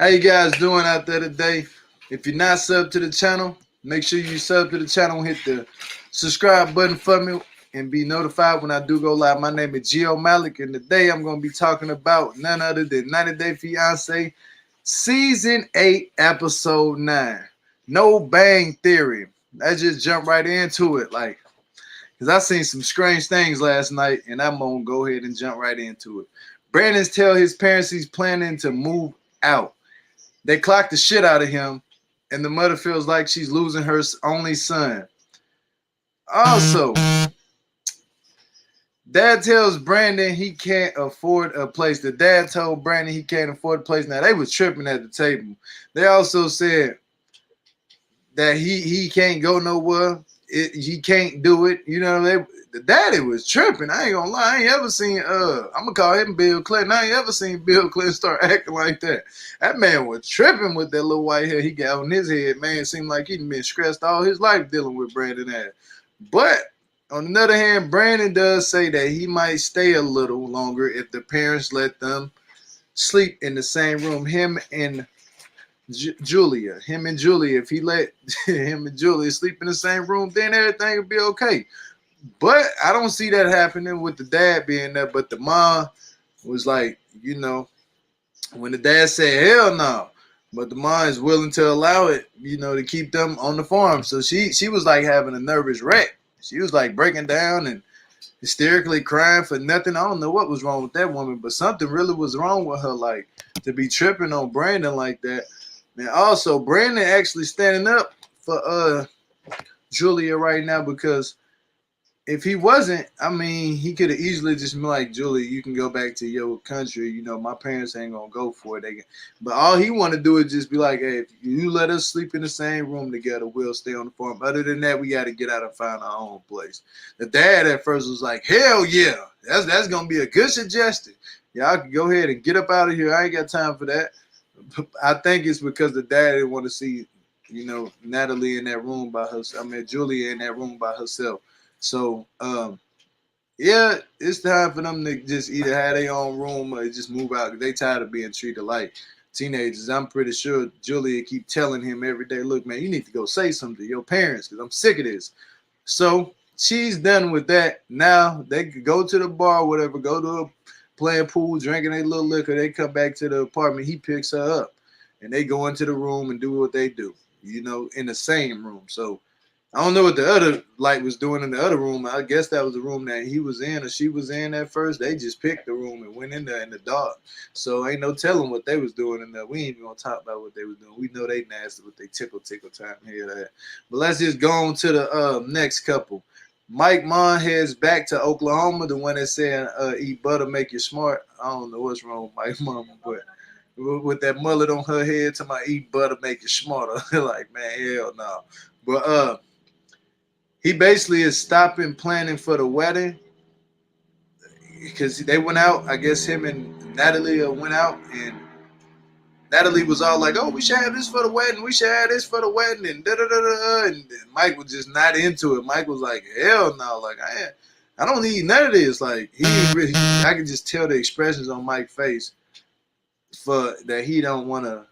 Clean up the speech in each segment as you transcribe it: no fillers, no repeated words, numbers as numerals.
How you guys doing out there today? If you're not subbed to the channel, make sure you sub to the channel, hit the subscribe button for me, and be notified when I do go live. My name is Gio Malik, and today I'm going to be talking about none other than 90 Day Fiance Season 8, Episode 9. No Bang Theory. Let's just jump right into it, because I seen some strange things last night, and I'm going to go ahead and jump right into it. Brandon's tell his parents he's planning to move out. They clock the shit out of him, and the mother feels like she's losing her only son. Also, dad tells Brandon he can't afford a place. The dad told Brandon he can't afford a place. Now, they was tripping at the table. They also said that he can't go nowhere. He can't do it. You know, the daddy was tripping. I ain't gonna lie. I ain't ever seen, I'm gonna call him Bill Clinton. I ain't ever seen Bill Clinton start acting like that. That man was tripping with that little white hair he got on his head. Man, it seemed like he'd been stressed all his life dealing with Brandon ass. But on the other hand, Brandon does say that he might stay a little longer if the parents let them sleep in the same room. Him and Julia, if he let him and Julia sleep in the same room, then everything would be okay. But I don't see that happening with the dad being there. But the mom was like, when the dad said hell no, but the mom is willing to allow it, to keep them on the farm. So she was like having a nervous wreck. She was like breaking down and hysterically crying for nothing. I don't know what was wrong with that woman, but something really was wrong with her, like to be tripping on Brandon like that. And also, Brandon actually standing up for Julia right now, because if he wasn't, I mean, he could have easily just been like, Julia, you can go back to your country. My parents ain't gonna go for it. But all he want to do is just be like, hey, if you let us sleep in the same room together, we'll stay on the farm. Other than that, we got to get out and find our own place. The dad at first was like, hell yeah, that's gonna be a good suggestion. Y'all can go ahead and get up out of here. I ain't got time for that. I think it's because the dad didn't want to see, Natalie in that room by herself. I mean, Julia in that room by herself. So, yeah, it's time for them to just either have their own room or just move out. They tired of being treated like teenagers. I'm pretty sure Julia keep telling him every day, look, man, you need to go say something to your parents because I'm sick of this. So she's done with that. Now they could go to the bar, whatever, go to playing pool, drinking a little liquor. They come back to the apartment. He picks her up, and they go into the room and do what they do, in the same room. So I don't know what the other light was doing in the other room. I guess that was the room that he was in or she was in at first. They just picked the room and went in there in the dark. So ain't no telling what they was doing in there. We ain't even gonna talk about what they was doing. We know they nasty with they tickle time here. That. But let's just go on to the next couple. Mike Mon heads back to Oklahoma, the one that said eat butter, make you smart. I don't know what's wrong with Mike Mom, but with that mullet on her head to my eat butter, make you smarter. Like, man, hell no. But he basically is stopping planning for the wedding because they went out. I guess him and Natalie went out, and Natalie was all like, "Oh, we should have this for the wedding. We should have this for the wedding," and da da da da. And Mike was just not into it. Mike was like, "Hell no! Like I don't need none of this." Like he really, I can just tell the expressions on Mike's face for that he don't want to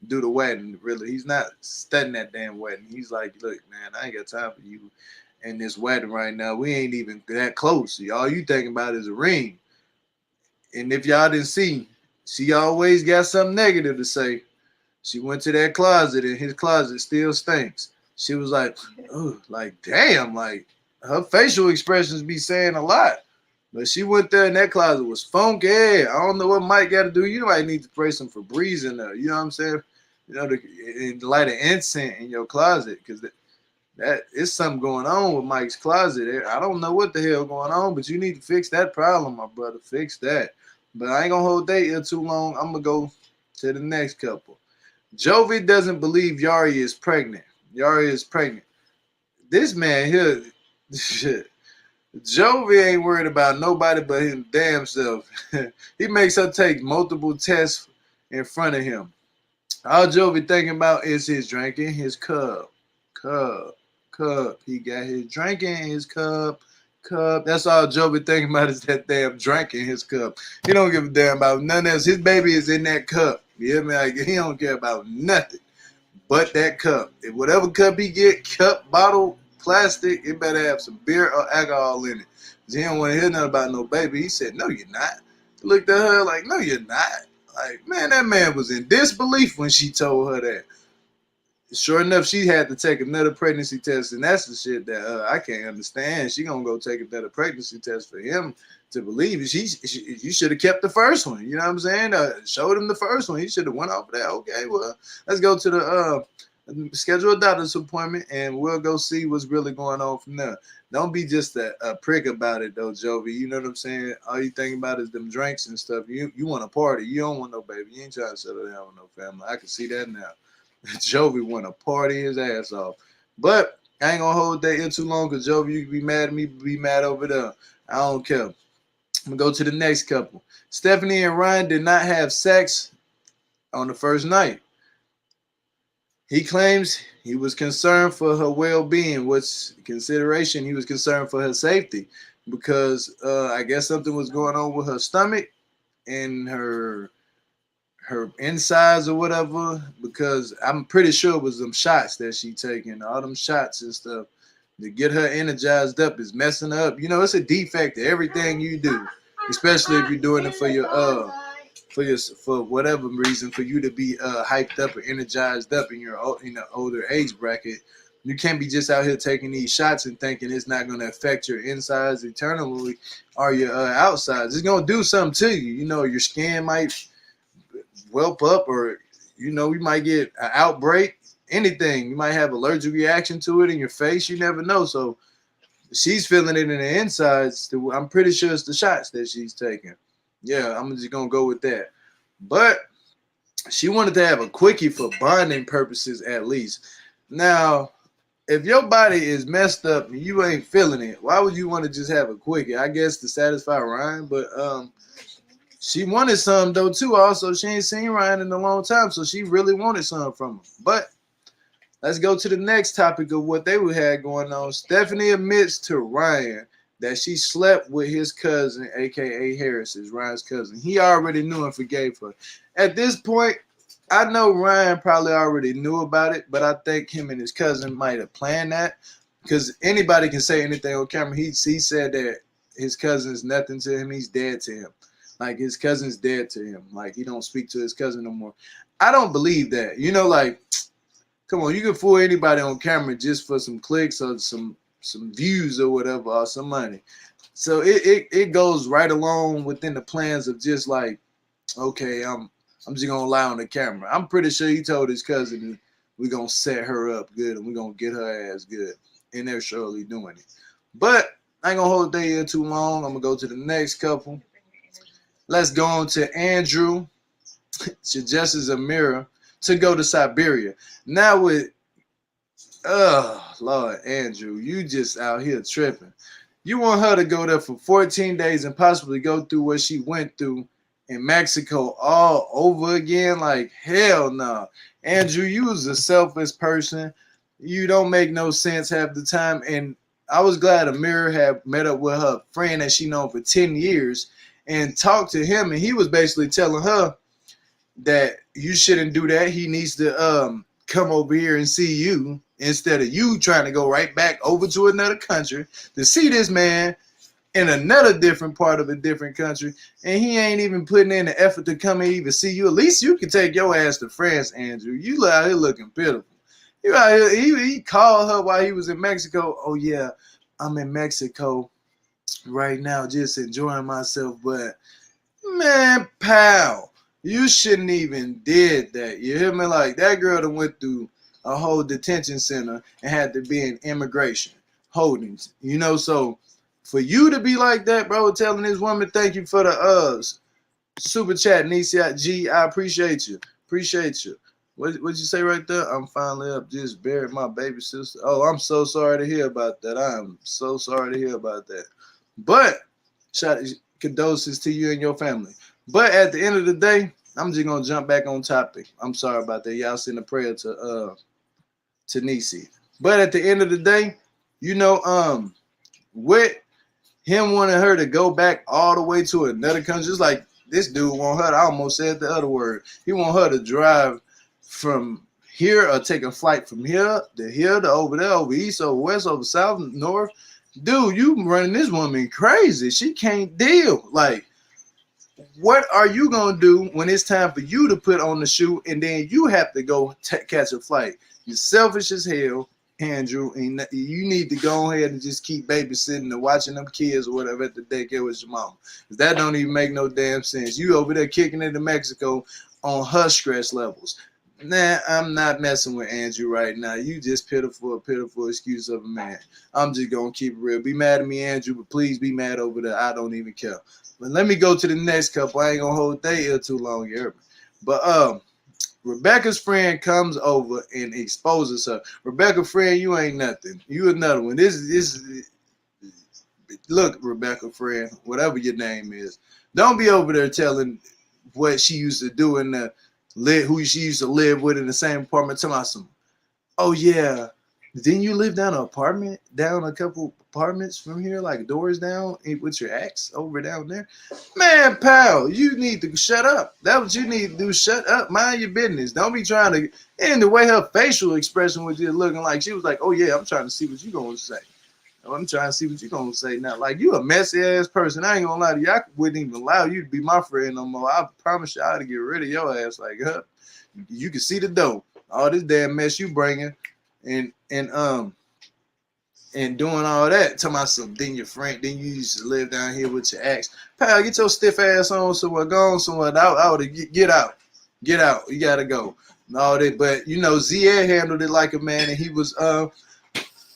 do the wedding. Really, he's not studying that damn wedding. He's like, "Look, man, I ain't got time for you in this wedding right now. We ain't even that close. All you thinking about is a ring." And if y'all didn't see, she always got something negative to say. She went to that closet, and his closet still stinks. She was like, oh, like, damn, like, her facial expressions be saying a lot. But she went there, and that closet was funky. I don't know what Mike got to do. You might need to spray some Febreze in there. You know what I'm saying? To light an incense in your closet, because that is something going on with Mike's closet. I don't know what the hell going on, but you need to fix that problem, my brother. Fix that. But I ain't gonna hold that here too long. I'm gonna go to the next couple. Jovi doesn't believe Yara is pregnant. Yara is pregnant. This man here, shit. Jovi ain't worried about nobody but his damn self. He makes her take multiple tests in front of him. All Jovi thinking about is his drinking his cup. Cup. He got his drinking in his cup. cup. That's all Joe be thinking about is that damn drink in his cup. He don't give a damn about nothing else. His baby is in that cup. You hear me? Like, he don't care about nothing but that cup. If whatever cup he get, cup, bottle, plastic, it better have some beer or alcohol in it. Cause he don't want to hear nothing about no baby. He said, no, you're not. He looked at her like, no, you're not. Like, man, that man was in disbelief when she told her that. Sure enough, she had to take another pregnancy test, and that's the shit that I can't understand. She gonna go take another pregnancy test for him to believe it. You should have kept the first one. You know what I'm saying? Showed him the first one. He should have went off of that. Okay, well, let's go to the schedule a doctor's appointment, and we'll go see what's really going on from there. Don't be just a prick about it, though, Jovi. You know what I'm saying? All you think about is them drinks and stuff. You want a party. You don't want no baby. You ain't trying to settle down with no family. I can see that now. Jovi want to party his ass off. But I ain't going to hold that in too long because Jovi, you can be mad at me, be mad over there. I don't care. I'm going to go to the next couple. Stephanie and Ryan did not have sex on the first night. He claims he was concerned for her well-being. What's consideration? He was concerned for her safety because I guess something was going on with her stomach and her insides or whatever, because I'm pretty sure it was them shots that she taking. All them shots and stuff to get her energized up is messing her up. You know, it's a defect to everything you do, especially if you're doing it for whatever reason, for you to be hyped up or energized up in the older age bracket. You can't be just out here taking these shots and thinking it's not going to affect your insides eternally or your outsides. It's going to do something to you. You know, your skin might whelp up, or you might get an outbreak, anything. You might have allergic reaction to it in your face. You never know. So she's feeling it in the insides. I'm pretty sure it's the shots that she's taking. Yeah, I'm just gonna go with that. But she wanted to have a quickie for bonding purposes at least. Now, if your body is messed up and you ain't feeling it, why would you want to just have a quickie? I guess to satisfy Ryan, but she wanted some though too. Also, she ain't seen Ryan in a long time, so she really wanted some from him. But let's go to the next topic of what they had going on. Stephanie admits to Ryan that she slept with his cousin, aka Harris's, Ryan's cousin. He already knew and forgave her. At this point, I know Ryan probably already knew about it, but I think him and his cousin might have planned that, because anybody can say anything on camera. He said that his cousin is nothing to him. He's dead to him. Like, his cousin's dead to him. Like, he don't speak to his cousin no more. I don't believe that. You know, like, come on, you can fool anybody on camera just for some clicks or some views or whatever, or some money. So it goes right along within the plans of just like, okay, I'm just gonna lie on the camera. I'm pretty sure he told his cousin we're gonna set her up good and we're gonna get her ass good. And they're surely doing it. But I ain't gonna hold that in too long. I'm gonna go to the next couple. Let's go on to Andrew. Suggests Amira to go to Siberia. Now with, Lord, Andrew, you just out here tripping. You want her to go there for 14 days and possibly go through what she went through in Mexico all over again? Like, hell no. Andrew, you was a selfish person. You don't make no sense half the time. And I was glad Amira had met up with her friend that she known for 10 years and talked to him, and he was basically telling her that you shouldn't do that. He needs to come over here and see you instead of you trying to go right back over to another country to see this man in another different part of a different country, and he ain't even putting in the effort to come and even see you. At least you can take your ass to France, Andrew. You out here looking pitiful. You out here, he called her while he was in Mexico. Oh yeah, I'm in Mexico right now, just enjoying myself. But man, pal, you shouldn't even did that. You hear me? Like, that girl that went through a whole detention center and had to be in immigration holdings. You know, so for you to be like that, bro, telling this woman thank you for the super chat, Nisi G, I appreciate you. Appreciate you. What'd you say right there? I'm finally up, just buried my baby sister. Oh, I'm so sorry to hear about that. I am so sorry to hear about that. But condolences to you and your family. But at the end of the day, I'm just gonna jump back on topic. I'm sorry about that. Y'all send a prayer to Nisi. But at the end of the day, you know, with him wanting her to go back all the way to another country, just like this dude want her. I almost said the other word. He want her to drive from here or take a flight from here to over there, over east, over west, over south, north. Dude, you running this woman crazy. She can't deal. Like, what are you gonna do when it's time for you to put on the shoe and then you have to go catch a flight? You're selfish as hell, Andrew, and you need to go ahead and just keep babysitting and watching them kids or whatever at the daycare with your mom. That don't even make no damn sense. You over there kicking into Mexico on her stress levels. Nah, I'm not messing with Andrew right now. You just pitiful excuse of a man. I'm just gonna keep it real. Be mad at me, Andrew, but please be mad over there. I don't even care. But let me go to the next couple. I ain't gonna hold they ear too long here. But Rebecca's friend comes over and exposes her. Rebecca, friend, you ain't nothing. You another one. This look, Rebecca, friend, whatever your name is. Don't be over there telling what she used to do in the who she used to live with in the same apartment. Tell me some. Oh yeah, didn't you live down an apartment, down a couple apartments from here, like doors down with your ex over down there? Man, pal, you need to shut up. That's what you need to do. Shut up. Mind your business. Don't be trying to. And the way her facial expression was just looking like she was like, oh yeah, I'm trying to see what you gonna say. I'm trying to see what you're gonna say now. Like, you a messy ass person. I ain't gonna lie to you. I wouldn't even allow you to be my friend no more. I promise you, I'd get rid of your ass. Like, you can see the dough. All this damn mess you bringing, and doing all that. Talking about some. Then your friend. Then you used to live down here with your ex. Pal, get your stiff ass on somewhere. Go on somewhere. I would get out. Get out. You gotta go. And all that. But you know, Zied handled it like a man, and he was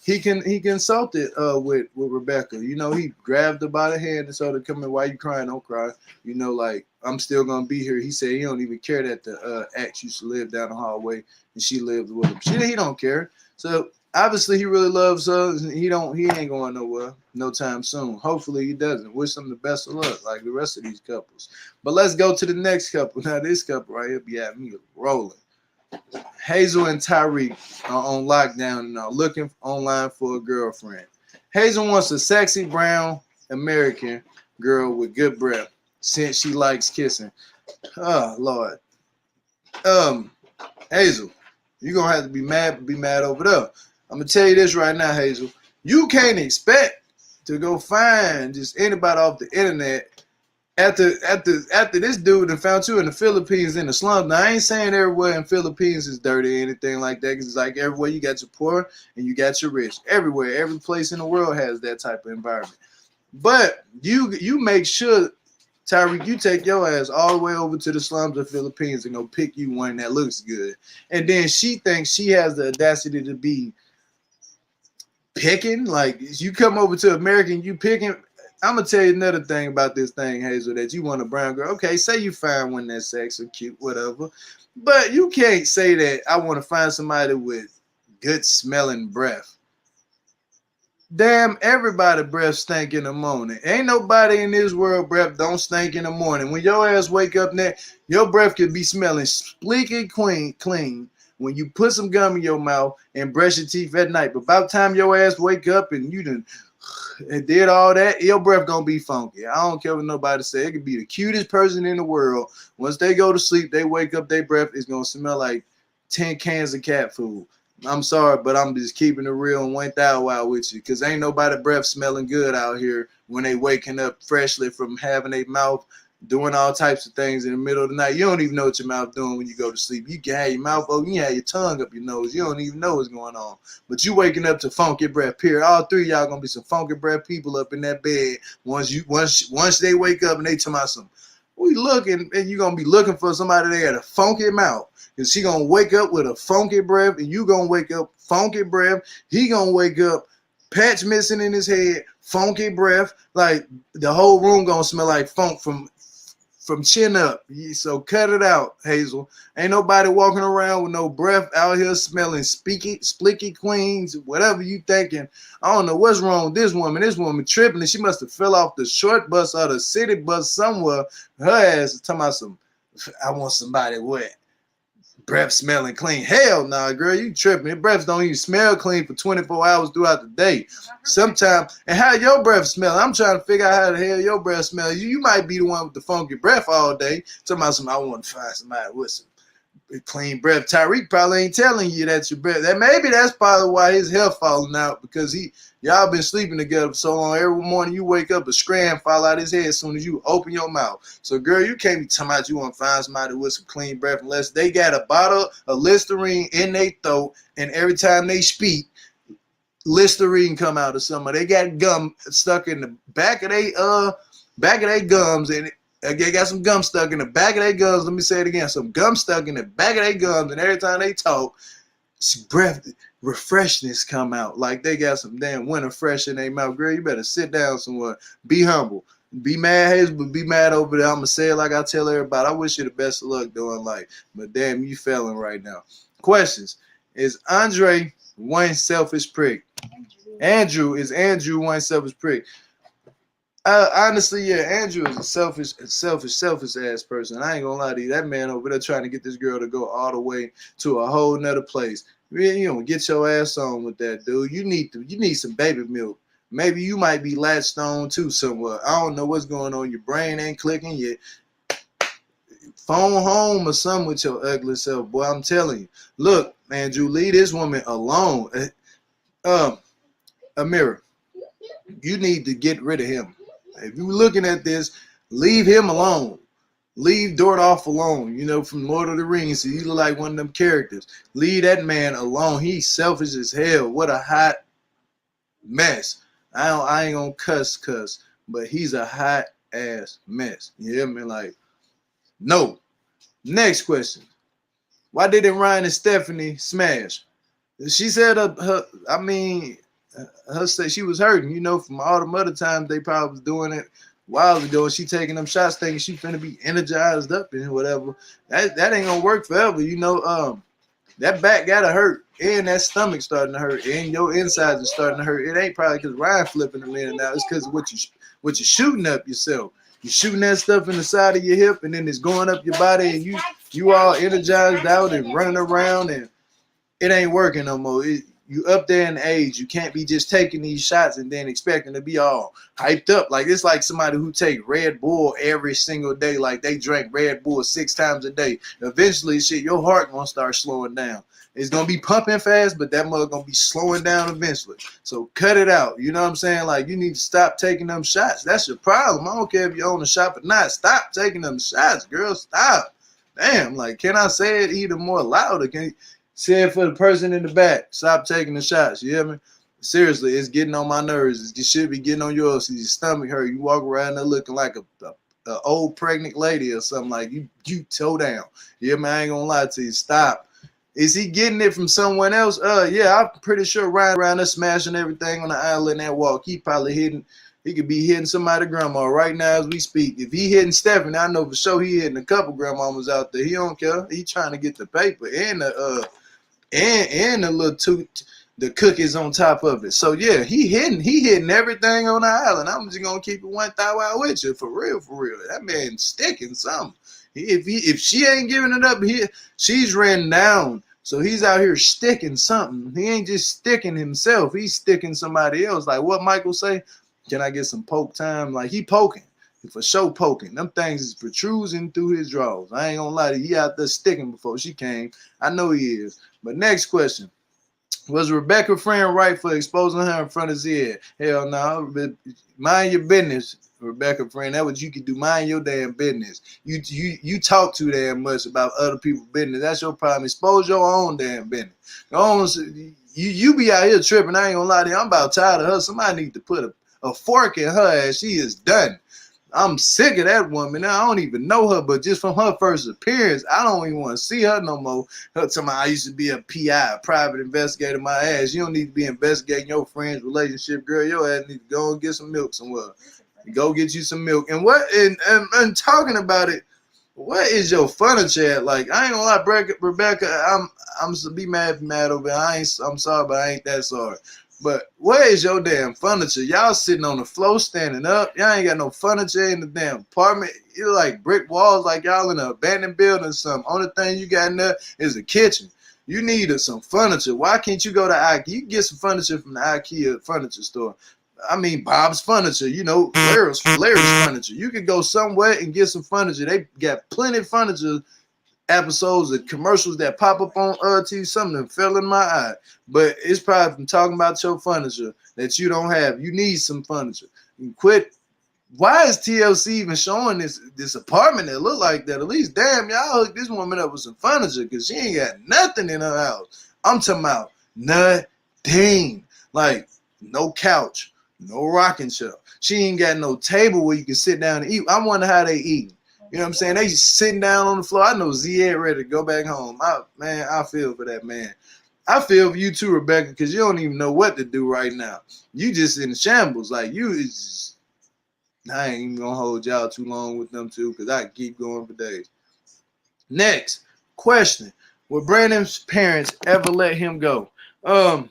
he consulted with Rebecca. You know, he grabbed her by the hand and started coming. Why you crying? Don't cry. You know, like, I'm still gonna be here. He said he don't even care that the ex used to live down the hallway and she lived with him. He don't care. So obviously he really loves her. He ain't going nowhere no time soon. Hopefully he doesn't. Wish him the best of luck, like the rest of these couples. But let's go to the next couple. Now this couple right here be at me rolling. Hazel and Tarik are on lockdown and are looking online for a girlfriend. Hazel wants a sexy brown American girl with good breath, since she likes kissing. Oh Lord. Hazel, you're gonna have to be mad over there. I'm gonna tell you this right now, Hazel. You can't expect to go find just anybody off the internet after this dude that found you in the Philippines in the slums. Now, I ain't saying everywhere in Philippines is dirty or anything like that, because it's like everywhere you got your poor and you got your rich. Everywhere, every place in the world has that type of environment. But you make sure, Tarik, you take your ass all the way over to the slums of the Philippines and go pick you one that looks good. And then she thinks she has the audacity to be picking. Like, you come over to America and you picking. I'm gonna tell you another thing about this thing, Hazel, that you want a brown girl. Okay, say you find one that's sexy, cute, whatever. But you can't say that I want to find somebody with good smelling breath. Damn, everybody breath stink in the morning. Ain't nobody in this world breath don't stink in the morning. When your ass wake up there, your breath could be smelling squeaky clean when you put some gum in your mouth and brush your teeth at night. But about the time your ass wake up and you done and did all that, your breath gonna be funky. I don't care what nobody say. It could be the cutest person in the world. Once they go to sleep, they wake up, their breath is gonna smell like 10 cans of cat food. I'm sorry, but I'm just keeping it real and went that wild with you, because ain't nobody breath smelling good out here when they waking up freshly from having a mouth doing all types of things in the middle of the night. You don't even know what your mouth doing when you go to sleep. You can have your mouth open, you have your tongue up your nose. You don't even know what's going on. But you waking up to funky breath, period. All three of y'all gonna be some funky breath people up in that bed once they wake up and they tell me some. We looking, and you're gonna be looking for somebody that got a funky mouth. Cause she gonna wake up with a funky breath, and you gonna wake up funky breath. He gonna wake up patch missing in his head, funky breath. Like the whole room gonna smell like funk from chin up. So cut it out, Hazel. Ain't nobody walking around with no breath out here smelling splicky queens, whatever you thinking. I don't know what's wrong with this woman. This woman tripping, and she must have fell off the short bus or the city bus somewhere. Her ass is talking about some, I want somebody wet. breath smelling clean. Hell nah, girl, you tripping. Your breath don't even smell clean for 24 hours throughout the day. Sometimes, and how your breath smell? I'm trying to figure out how the hell your breath smells. You might be the one with the funky breath all day. Talking about something, I want to find somebody with some clean breath. Tarik probably ain't telling you that's your breath. That maybe that's probably why his health falling out, because y'all been sleeping together for so long. Every morning you wake up, a strand fall out his head as soon as you open your mouth. So girl, you can't be talking about you want to find somebody with some clean breath unless they got a bottle of Listerine in their throat, and every time they speak, Listerine come out of somebody. They got gum stuck in the back of their gums, and they got some gum stuck in the back of their gums. Let me say it again. Some gum stuck in the back of their gums, and every time they talk, breath refreshness come out. Like they got some damn winter fresh in their mouth. Girl, you better sit down somewhere. Be humble. Be mad, Hazel, but be mad over there. I'm going to say it like I tell everybody. I wish you the best of luck doing life. But damn, you failing right now. Questions. Is Andre one selfish prick? Andrew one selfish prick? Honestly, yeah, Andrew is a selfish ass person. I ain't gonna lie to you. That man over there trying to get this girl to go all the way to a whole nother place. You don't get your ass on with that, dude. You need some baby milk. Maybe you might be latched on too somewhere. I don't know what's going on. Your brain ain't clicking yet. Phone home or something with your ugly self, boy. I'm telling you. Look, Andrew, leave this woman alone. Amira, you need to get rid of him. If you're looking at this, leave him alone. Leave Dordoff alone. You know, from Lord of the Rings, so you look like one of them characters. Leave that man alone. He's selfish as hell. What a hot mess. I ain't gonna cuss, but he's a hot ass mess. You hear me? Like, no. Next question. Why didn't Ryan and Stephanie smash? She said her say she was hurting, you know, from all the other times they probably was doing it a while ago, and she taking them shots thinking she finna be energized up and whatever. That ain't gonna work forever, you know. That back gotta hurt, and that stomach starting to hurt, and your insides are starting to hurt. It ain't probably because Ryan flipping them in and out. It's because of what you're shooting up yourself. You're shooting that stuff in the side of your hip, and then it's going up your body, and you all energized out and running around, and it ain't working no more. You up there in age. You can't be just taking these shots and then expecting to be all hyped up. Like it's like somebody who take Red Bull every single day. Like they drank Red Bull 6 times a day. Eventually, shit, your heart gonna start slowing down. It's gonna be pumping fast, but that mother gonna be slowing down eventually. So cut it out. You know what I'm saying? Like you need to stop taking them shots. That's your problem. I don't care if you own a shop or not. Stop taking them shots, girl. Stop. Damn. Like, can I say it even more louder? Can you say it for the person in the back? Stop taking the shots. You hear me? Seriously, it's getting on my nerves. It should be getting on yours. Your stomach hurt. You walk around there looking like a old pregnant lady or something. Like you toe down. You hear me? I ain't gonna lie to you. Stop. Is he getting it from someone else? Yeah, I'm pretty sure Ryan around there smashing everything on the aisle in that walk. He probably he could be hitting somebody's grandma right now as we speak. If he hitting Stephanie, I know for sure he hitting a couple grandmamas out there. He don't care. He trying to get the paper and the the cookies on top of it. So yeah, he hitting everything on the island. I'm just gonna keep it 1,000 with you for real. That man sticking something. If she ain't giving it up, she's ran down. So he's out here sticking something. He ain't just sticking himself. He's sticking somebody else. Like what Michael say? Can I get some poke time? Like he poking. For sure poking. Them things is protruding through his drawers. I ain't gonna lie to you. He out there sticking before she came. I know he is. But next question. Was Rebecca friend right for exposing her in front of Zied? Hell no. Mind your business, Rebecca friend. That's what you can do. Mind your damn business. You talk too damn much about other people's business. That's your problem. Expose your own damn business. You be out here tripping. I ain't gonna lie to you. I'm about tired of her. Somebody need to put a fork in her ass. She is done. I'm sick of that woman. Now, I don't even know her, but just from her first appearance, I don't even want to see her no more. Her telling me I used to be a PI, a private investigator, my ass. You don't need to be investigating your friend's relationship, girl. Your ass need to go and get some milk somewhere. Go get you some milk. And and talking about it, what is your funny chat? Like, I ain't gonna lie, Rebecca, I'm be mad over it. I'm sorry, but I ain't that sorry. But where is your damn furniture? Y'all sitting on the floor standing up. Y'all ain't got no furniture in the damn apartment. You're like brick walls, like y'all in an abandoned building or something. Only thing you got in there is a kitchen. You need some furniture. Why can't you go to IKEA? You can get some furniture from the IKEA furniture store. I mean, Bob's Furniture, you know, Larry's Furniture. You can go somewhere and get some furniture. They got plenty of furniture episodes of commercials that pop up on TV. Something that fell in my eye. But it's probably from talking about your furniture that you don't have. You need some furniture. You quit. Why is TLC even showing this apartment that look like that? At least, damn, y'all hook this woman up with some furniture because she ain't got nothing in her house. I'm talking about nothing. Like, no couch, no rocking chair. She ain't got no table where you can sit down and eat. I wonder how they eat. You know what I'm saying? They just sitting down on the floor. I know Zied ready to go back home. I feel for that man. I feel for you too, Rebecca, because you don't even know what to do right now. You just in shambles. Like, you is. I ain't even gonna hold y'all too long with them too, because I can keep going for days. Next question: would Brandon's parents ever let him go? I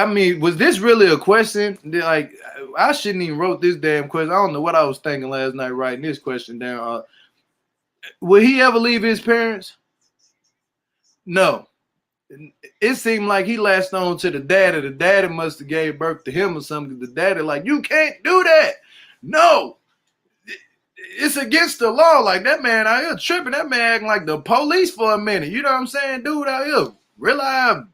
mean, was this really a question? Like, I shouldn't even wrote this damn question. I don't know what I was thinking last night writing this question down. Will he ever leave his parents? No. It seemed like he latched on to the daddy. The daddy must have gave birth to him or something. The daddy like, you can't do that. No. It's against the law. Like, that man out here tripping. That man acting like the police for a minute. You know what I'm saying? Dude out here realize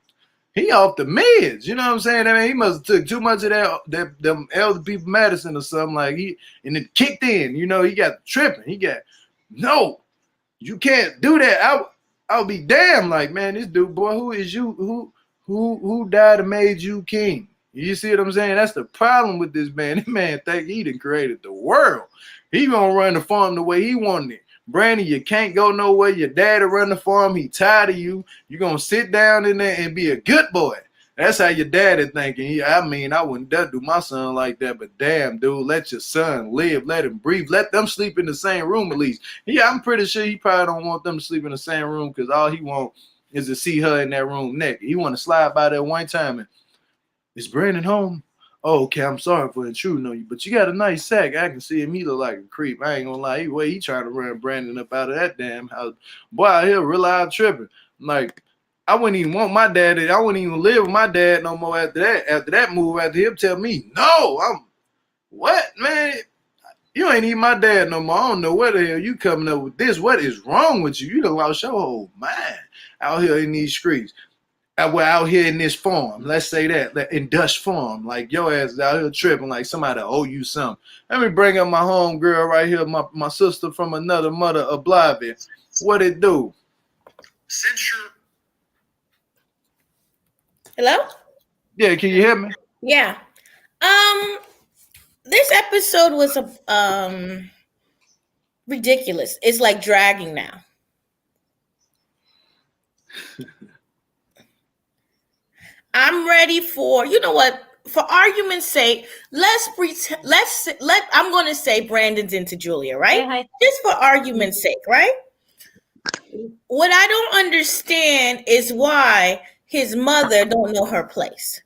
he off the meds. You know what I'm saying? I mean, he must have took too much of that them elder people medicine or something. Like, and it kicked in. You know, he got tripping. He got, no, you can't do that. I'll be damned. Like, man, this dude, boy, who is you? Who died and made you king? You see what I'm saying? That's the problem with this man. This man think he done created the world. He gonna run the farm the way he wanted it. Brandon, you can't go nowhere. Your daddy run the farm. He tired of you. You gonna sit down in there and be a good boy. That's how your daddy thinking. I mean, I wouldn't dare do my son like that, but damn, dude, let your son live. Let him breathe. Let them sleep in the same room at least. Yeah, I'm pretty sure he probably don't want them to sleep in the same room because all he want is to see her in that room naked. He want to slide by there one time and, is Brandon home? Oh, okay, I'm sorry for intruding on you, but you got a nice sack. I can see him. He look like a creep. I ain't gonna lie. He trying to run Brandon up out of that damn house. Boy, out here real live tripping. Like, I wouldn't even want my dad. I wouldn't even live with my dad no more after that. After that move, after him tell me, no, I'm what, man? You ain't even my dad no more. I don't know where the hell you coming up with this. What is wrong with you? You done lost your whole mind out here in these streets. We're out here in this farm. Let's say that in Dutch farm. Like, your ass is out here tripping like somebody owe you something. Let me bring up my home girl right here, my sister from another mother, Oblivion. What it do? Censure. Hello? Yeah, can you hear me? Yeah. This episode was ridiculous. It's like dragging now. I'm ready for, you know what? For argument's sake, I'm going to say Brandon's into Julia, right? Hi. Just for argument's sake, right? What I don't understand is why his mother don't know her place.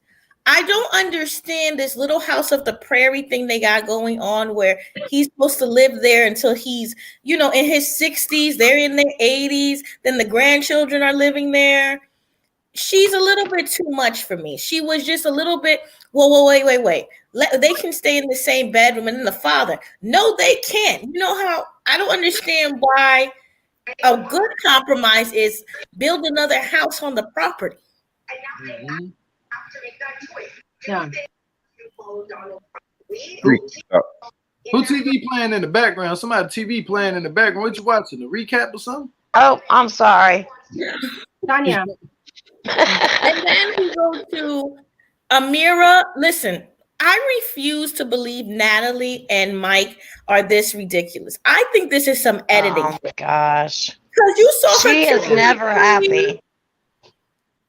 I don't understand this little house of the prairie thing they got going on where he's supposed to live there until he's, in his 60s, they're in their 80s, then the grandchildren are living there. She's a little bit too much for me. She was just a little bit, whoa, wait. They can stay in the same bedroom and then the father. No, they can't. You know how, I don't understand why a good compromise is build another house on the property. Mm-hmm. Yeah. Who TV playing in the background? Somebody TV playing in the background. What you watching? A recap or something? Oh, I'm sorry. Tanya. And then we go to Amira. Listen, I refuse to believe Natalie and Mike are this ridiculous. I think this is some editing. Oh my gosh. Because you saw her. She is never happy.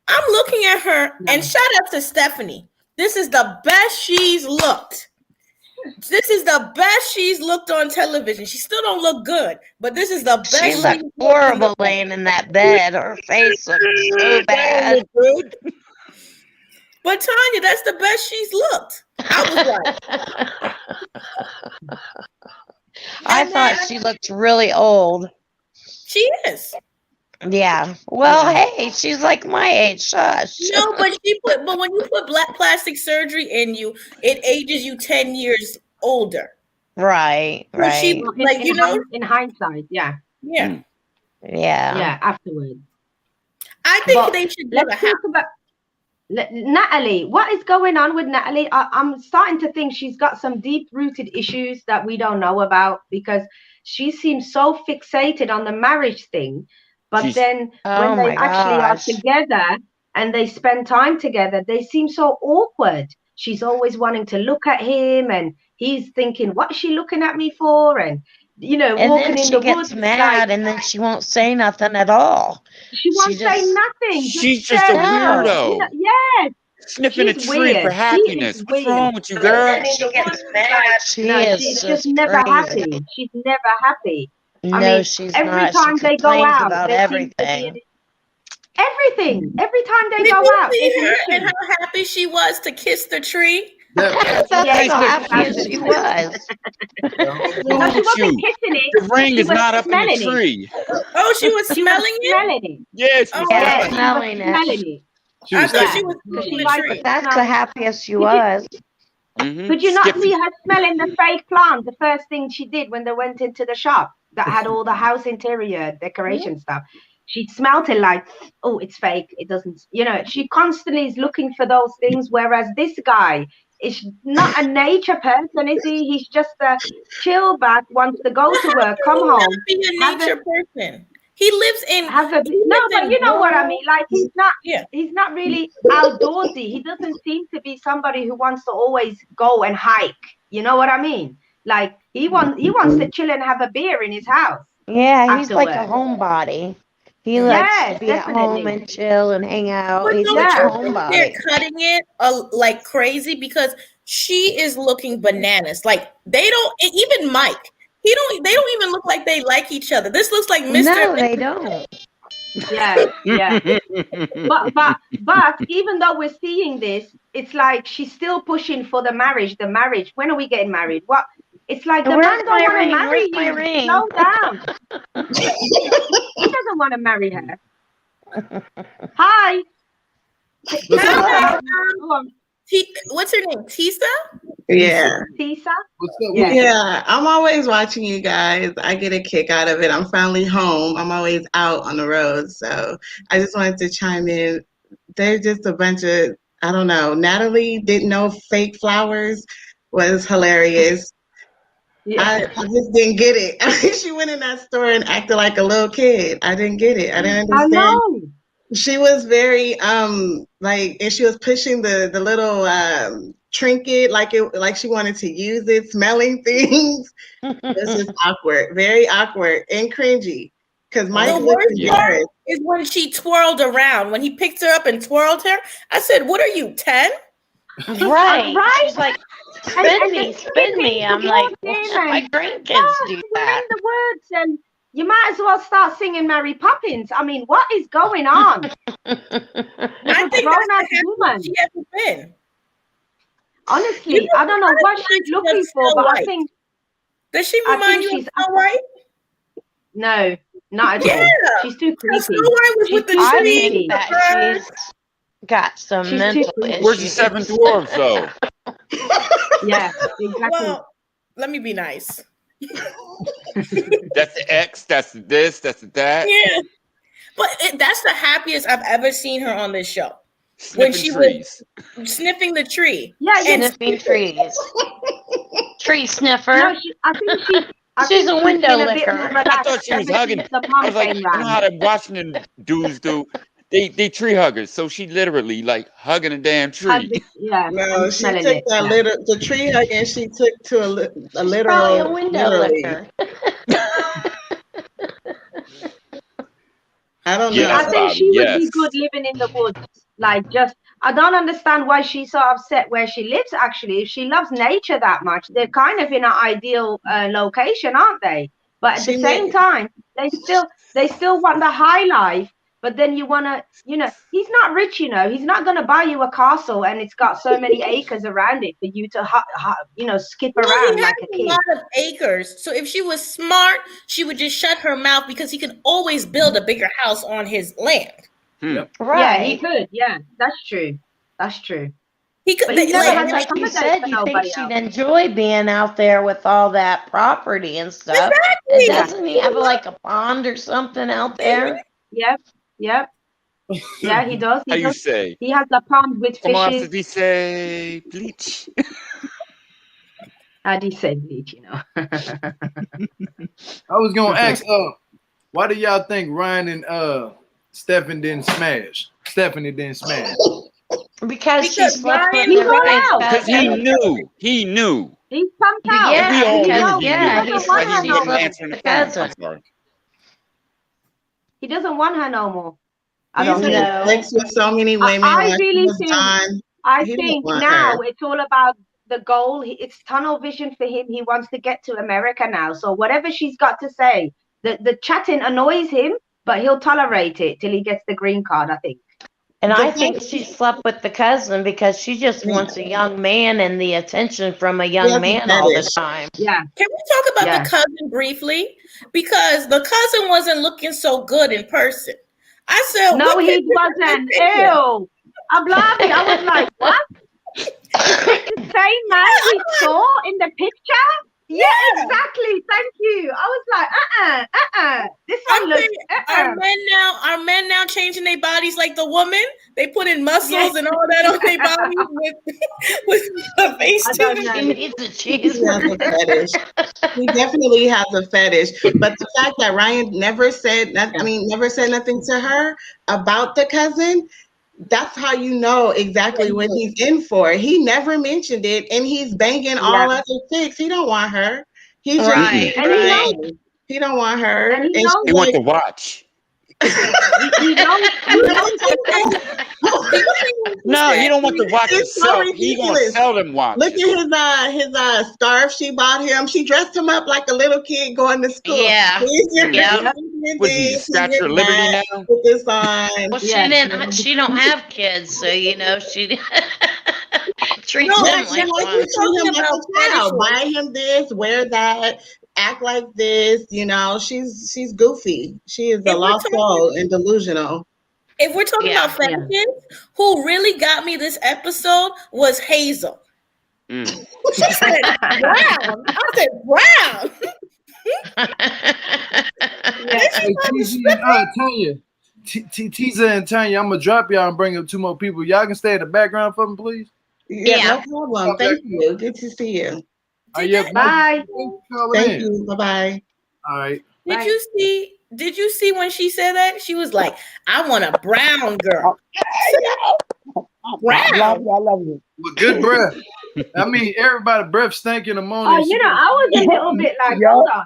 I'm looking at her, and shout out to Stephanie. This is the best she's looked. This is the best she's looked on television. She still don't look good, but this is the best. She looked horrible laying in that bed. Her face looked so bad. Good. But Tanya, that's the best she's looked. I was like, I thought she looked really old. she is. Yeah. Well, hey, she's like my age. Shush. No, but when you put black plastic surgery in you, it ages you 10 years older. Right. But she, like, you know, in hindsight, yeah. Yeah. Yeah. Afterwards. I think But they should do let's talk about Natalie. What is going on with Natalie? I'm starting to think she's got some deep-rooted issues that we don't know about, because she seems so fixated on the marriage thing. But then when they actually are together and they spend time together, they seem so awkward. She's always wanting to look at him, and he's thinking, what is she looking at me for? And, you know, and walking then in she the gets woods. mad, and then she won't say nothing at all. She won't say nothing. She's just a weirdo. You know, yes. Sniffing She's a tree weird. for happiness. What's wrong with you, girl? She gets mad. She's just never happy. She's never happy. No, I mean, she's every not. time She they go complains out, about there seems to be everything. everything. Every time they Did go you out, see there's an her issue. and how happy she was to kiss the tree? That's how happy as she was. No, she wasn't kissing it. The ring is not up in the smelling tree. Oh, she was smelling it? Smelling it. Yes, Oh, Yeah, Smelling smelling it. it. I thought she Yeah. was Because smelling she the likes tree. it. That's the happiest she was. Could you not see her smelling the fake plant? The first thing she did when they went into the shop that had all the house interior decoration stuff. She smelt it like, oh, it's fake. It doesn't, you know, she constantly is looking for those things. Whereas this guy is not a nature person, is he? He's just a chill back, wants to go to work, come home. Be a nature person. He lives in. But you know what I mean. Like he's not really outdoorsy. He doesn't seem to be somebody who wants to always go and hike. You know what I mean? Like he wants to chill and have a beer in his house. Yeah, he's like a afterwards. homebody. He likes to be at home and chill and hang out. But He's don't like a you think homebody. they're cutting it like crazy, because she is looking bananas. Like they don't. Even Mike. They don't even look like they like each other. This looks like Mr. No, they don't. Yeah. But even though we're seeing this, it's like she's still pushing for the marriage. The marriage. When are we getting married? What? It's like the man don't want to marry you. Slow down. He doesn't want to marry her. Hi. What's her name? Tisa? Yeah. Tisa? Yeah, I'm always watching you guys. I get a kick out of it. I'm finally home. I'm always out on the road. So I just wanted to chime in. There's just a bunch of, I don't know, Natalie didn't know fake flowers was hilarious. I just didn't get it. She went in that store and acted like a little kid. I didn't get it. I didn't understand. I know. She was very and she was pushing the little trinket like she wanted to use it, smelling things. It's just awkward, very awkward and cringy. Because Mike The looked worst part embarrassed. is when she twirled around. When he picked her up and twirled her, I said, "What are you, 10?" Right. Right? She's like, spin me. I'm like, my grandkids do we're that. in the woods, and you might as well start singing Mary Poppins. I mean, what is going on? I think that's the happiest she ever been. Honestly, I don't know what she's looking for, but I think. Does she remind you of Snow White? No, not at all. She's too creepy. Snow White was with the I tree. think that she's got some mental issues. Where's the seven dwarves, though? Yeah, exactly. Well, let me be nice. That's the X, that's the this, that's the that. Yeah. But that's the happiest I've ever seen her on this show. Sniffing When she trees. was sniffing the tree. Yeah, Sniffing trees. Tree sniffer. No, I think She's a window been a bit licker. more I relaxed thought she was ever hugging. since the I mom was like, came you know how round. the Washington dudes do? They tree huggers. So she literally like hugging a damn tree. Yeah, No, I'm she smelling took it. that the tree hug, and she took to a Probably literal a window literally. licker. I don't know. Yes, I think Bobby, she would be yes. good living in the woods. Like just, I don't understand why she's so upset where she lives. Actually, if she loves nature that much, they're kind of in an ideal location, aren't they? But at the same time, they still want the high life. But then you want to, he's not rich, he's not going to buy you a castle and it's got so many acres around it for you to, skip around like a kid. Lot of acres. So if she was smart, she would just shut her mouth because he can always build a bigger house on his land. Right. Yeah, he could. Yeah, that's true. That's true. He could. But like you said, you think she'd enjoy being out there with all that property and stuff. Exactly. And doesn't he have like a pond or something out there? Yep. Yeah, he does. How you say? He has a pond with Come on, fishes. did he say bleach? How do you say bleach? I was gonna ask, why do y'all think Ryan and Stephanie didn't smash? Because she slept with Ryan- everything. Because he knew. He's pumped out. I'm sorry. He doesn't want her no more. I He's don't had know. sex with so many women. I really think. I He think don't want now her. it's all about the goal. It's tunnel vision for him. He wants to get to America now. So whatever she's got to say, the chatting annoys him, but he'll tolerate it till he gets the green card, I think. And I think she slept with the cousin because she just wants a young man and the attention from a young man all the time. Yeah. Can we talk about the cousin briefly? Because the cousin wasn't looking so good in person. I said, no, he wasn't. Ew. I'm laughing. I was like, what? Is this the same man we saw in the picture? Yeah, exactly. Thank you. I was like, This one looks. Are men now changing their bodies like the woman? They put in muscles and all that on their bodies with the face tuning. He needs a He has a fetish. He definitely has a fetish. But the fact that Ryan never said nothing to her about the cousin, that's how you know exactly what he's in for. He never mentioned it, and he's banging all other chicks. He don't want her. He's right. He don't want her. And He wants to watch. No, he don't want to watch himself. He gonna sell them watch. Look at his scarf she bought him. She dressed him up like a little kid going to school. Yeah. Was he Statue of Liberty now? With this on. Well, she don't have kids, so she treats him like one. Buy him this, wear that, act like this. She's goofy. She is a lost soul and delusional. If we're talking about fetishes, who really got me this episode was Hazel. She said brown. I said brown. Teaser and Tanya, I'm gonna drop y'all and bring up 2 more people. Y'all can stay in the background for me, please. Yeah, no problem. Thank you. Good to see you. Bye. Thank you. Bye-bye. All right. Did you see when she said that? She was like, I want a brown girl. Brown. I love you. With good breath. I mean, everybody's breath stank in the morning. I was a little bit like, hold on.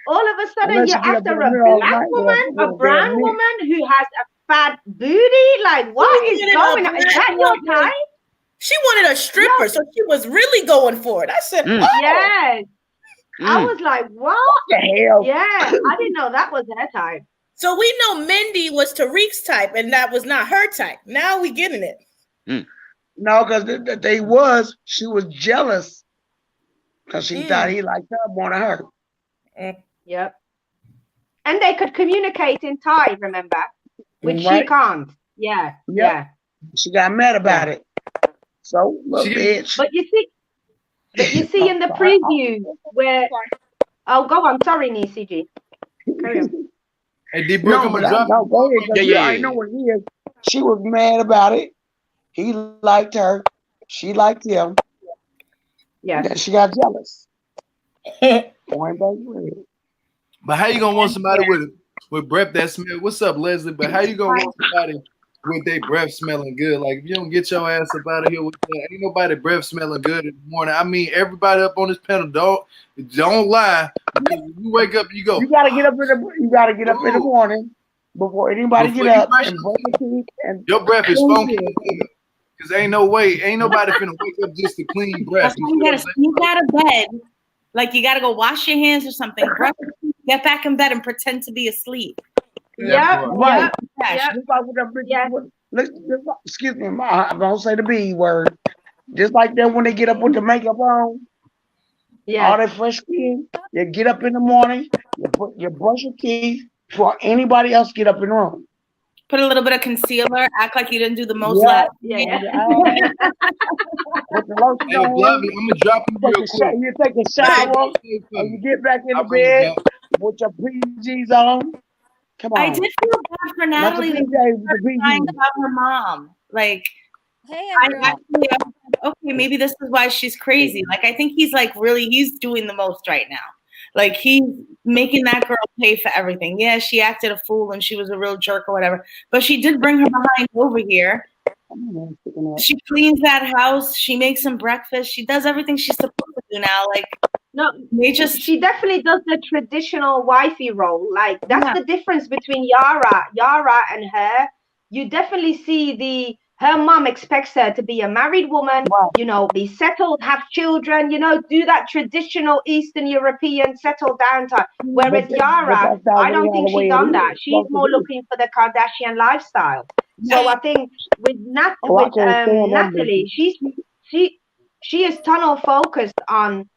All of a sudden, you're after a black woman, a brown woman who has a fat booty. Like, what is going on? Is that your type? She wanted a stripper, so she was really going for it. I said, oh. Yes. I was like, what the hell? Yeah, I didn't know that was her type. So we know Mindy was Tarik's type, and that was not her type. Now we getting it. No, because she was jealous because she thought he liked her more than her. Yep. And they could communicate in Thai, remember? Which she can't. Yeah. She got mad about it. So, little bitch. But you see in the preview where... Oh, go on. Sorry, CG. Carry on. Hey, D-Brook, go ahead. I know what he is. She was mad about it. He liked her. She liked him. Yeah. Then she got jealous. Point blank. But how you gonna want somebody with breath that smell? What's up, Leslie? But how you gonna want somebody with their breath smelling good? Like, if you don't get your ass up out of here with that, ain't nobody breath smelling good in the morning. I mean, everybody up on this panel, don't lie. You wake up, you go. You gotta get up in the morning before anybody get up and brush your teeth. And your breath is funky. Because ain't nobody finna wake up just to clean breath. You gotta bed. Like you gotta go wash your hands or something. Get back in bed and pretend to be asleep. Yeah, Right. yeah. Just like with excuse me, I don't say the B word. Just like that when they get up with the makeup on, all that fresh skin, you get up in the morning, you brush your teeth before anybody else get up in the room. Put a little bit of concealer, act like you didn't do the most last night. With the lotion Hey, on, Bobby, I'm gonna drop you real quick. you take a shower, and you get back in the bed with your PGs on. Come on. I did feel bad for Natalie about her mom. Like, hey, okay, maybe this is why she's crazy. Like, I think he's doing the most right now. Like, he's making that girl pay for everything. Yeah, she acted a fool and she was a real jerk or whatever, but she did bring her behind over here. She cleans that house. She makes him breakfast. She does everything she's supposed to do now. Like, no, she definitely does the traditional wifey role. Like that's the difference between Yara and her. You definitely see her mom expects her to be a married woman, be settled, have children, do that traditional Eastern European settled down type. Whereas Yara, I don't think she's on that. She's more looking for the Kardashian lifestyle. So I think with Natalie, she is tunnel focused on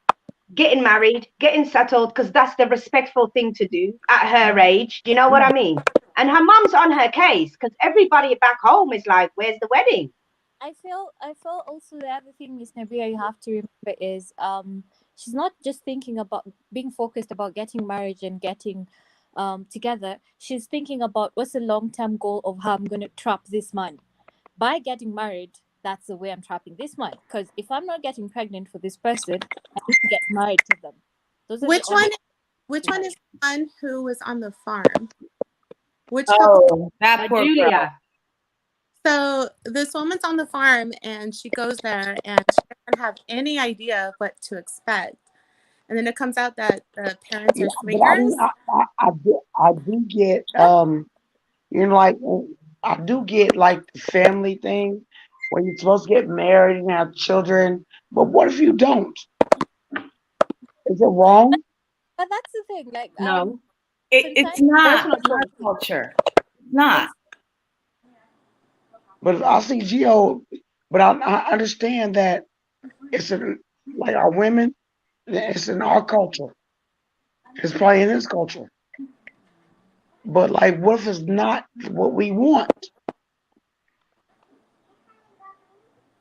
getting married, getting settled, because that's the respectful thing to do at her age. Do you know what I mean? And her mom's on her case because everybody back home is like, "Where's the wedding?" I feel also the other thing, Miss Nabia, you have to remember is she's not just thinking about being focused about getting married and getting together. She's thinking about what's the long-term goal of how I'm going to trap this man. By getting married, that's the way I'm trapping this man. Because if I'm not getting pregnant for this person, I need to get married to them. Which one is the one who was on the farm? That poor Julia. So this woman's on the farm and she goes there and she doesn't have any idea what to expect. And then it comes out that the parents are swingers. I do get I do get like the family thing where you're supposed to get married and have children. But what if you don't? Is it wrong? But that's the thing. Like no, it's not. It's not culture. Not. But I see Gio. But I understand that it's like our women. It's in our culture. It's probably in his culture. But like, what if it's not what we want?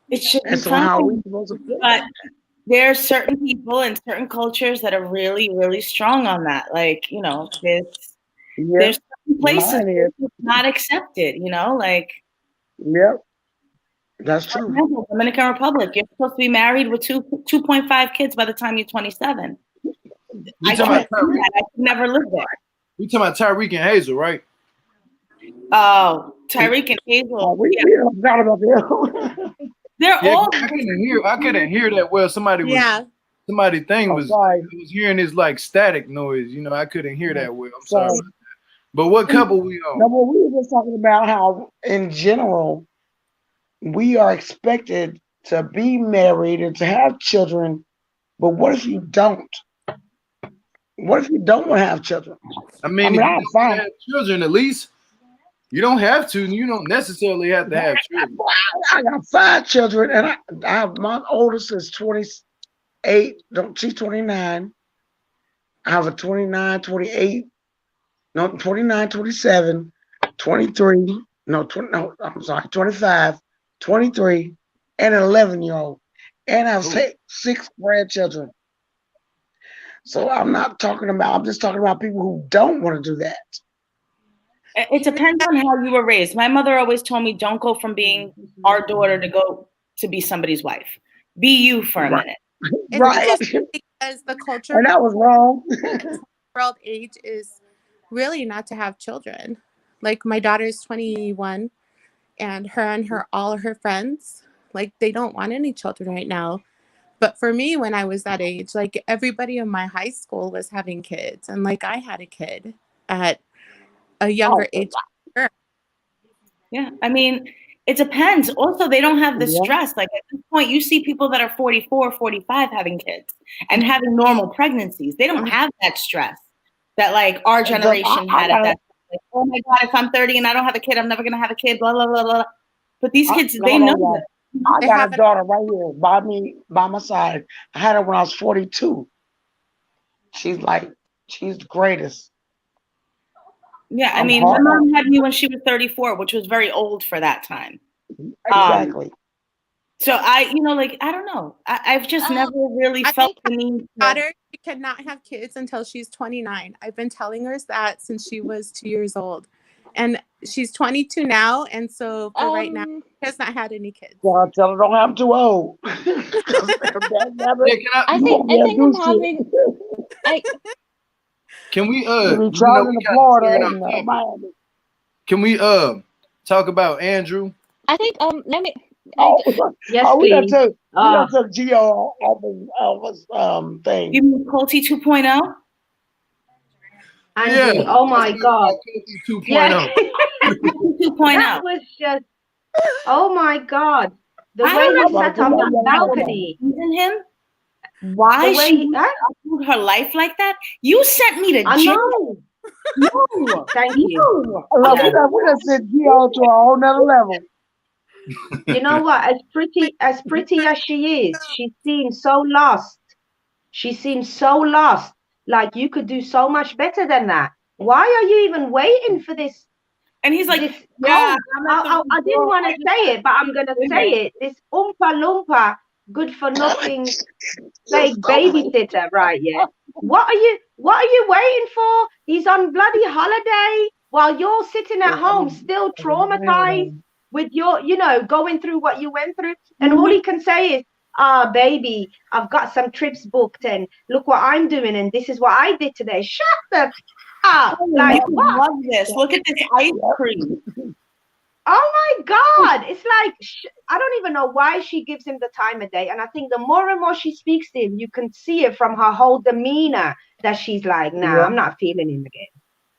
It should be how we supposed to feel. But there are certain people in certain cultures that are really, really strong on that. Like, there's certain places where it's not accepted, like. Yep. That's true. For example, Dominican Republic, you're supposed to be married with 2.5 kids by the time you're 27. I can't do that. I could never live there. We talking about Tarik and Hazel, right? Oh, Tarik and Hazel. We forgot about them. They're all. I couldn't hear that well. Somebody was hearing this like static noise. I couldn't hear that well. I'm sorry about that. But what couple we on? No, we were just talking about how, in general, we are expected to be married and to have children. But what if you don't? What if you don't want to have children? I mean if you don't have children, at least you don't have to. You don't necessarily have to have children. I got 5 children, and I have my oldest is 28. She's 29. I have a 29, 28. No, 29, 27, 23. I'm sorry, 25, 23, and an 11-year-old. And I have 6 grandchildren. So I'm just talking about people who don't want to do that. It depends on how you were raised. My mother always told me, don't go from being our daughter to go to be somebody's wife. Be you for a minute. Right. Because the culture. And that was wrong. World age is really not to have children. Like my daughter is 21 and all her friends, like they don't want any children right now. But for me, when I was that age, like everybody in my high school was having kids, and like I had a kid at a younger age. Yeah, I mean, It depends. Also, they don't have the Yeah. stress. Like at this point, you see people that are 44, 45 having kids and having normal pregnancies. They don't have that stress that like our generation had at that time. Like, oh my God, if I'm 30 and I don't have a kid, I'm never gonna have a kid, blah, blah, blah, blah. But these kids, they know that. I got a daughter right here by my side. I had her when I was 42. She's the greatest. Yeah, I mean, my mom had me when she was 34, which was very old for that time. Exactly. So I don't know. I've just never really felt the need. Daughter, she cannot have kids until she's 29. I've been telling her that since she was 2 years old, and she's 22 now. And so for right now, she has not had any kids. Well, tell her don't have them too old. I think I'm having. Can we Miami. Can we talk about Andrew? I think let me. We got to Geo off his thing. You mean Colty 2.0? Andrew, oh my God. 2.0. Yeah. 2.0. That was just, oh my God. The way he sat on that balcony. Him? Why she upload her life like that? You sent me to jail. I know. No. Thank you. We done sent Geo to a whole nother level. You know what? As pretty as she is, she seems so lost. She seems so lost. Like you could do so much better than that. Why are you even waiting for this? And he's like, I didn't want to say it, but I'm gonna say it. This Oompa Loompa, good for nothing, fake babysitter, right? Yeah. What are you waiting for? He's on bloody holiday while you're sitting at home, still traumatized with your, going through what you went through. And all he can say is, baby, I've got some trips booked and look what I'm doing and this is what I did today. Shut the up. Like, what? Love this. Look at this ice cream. Oh my God. It's like, I don't even know why she gives him the time of day. And I think the more and more she speaks to him, you can see it from her whole demeanor that she's like, nah, I'm not feeling him again.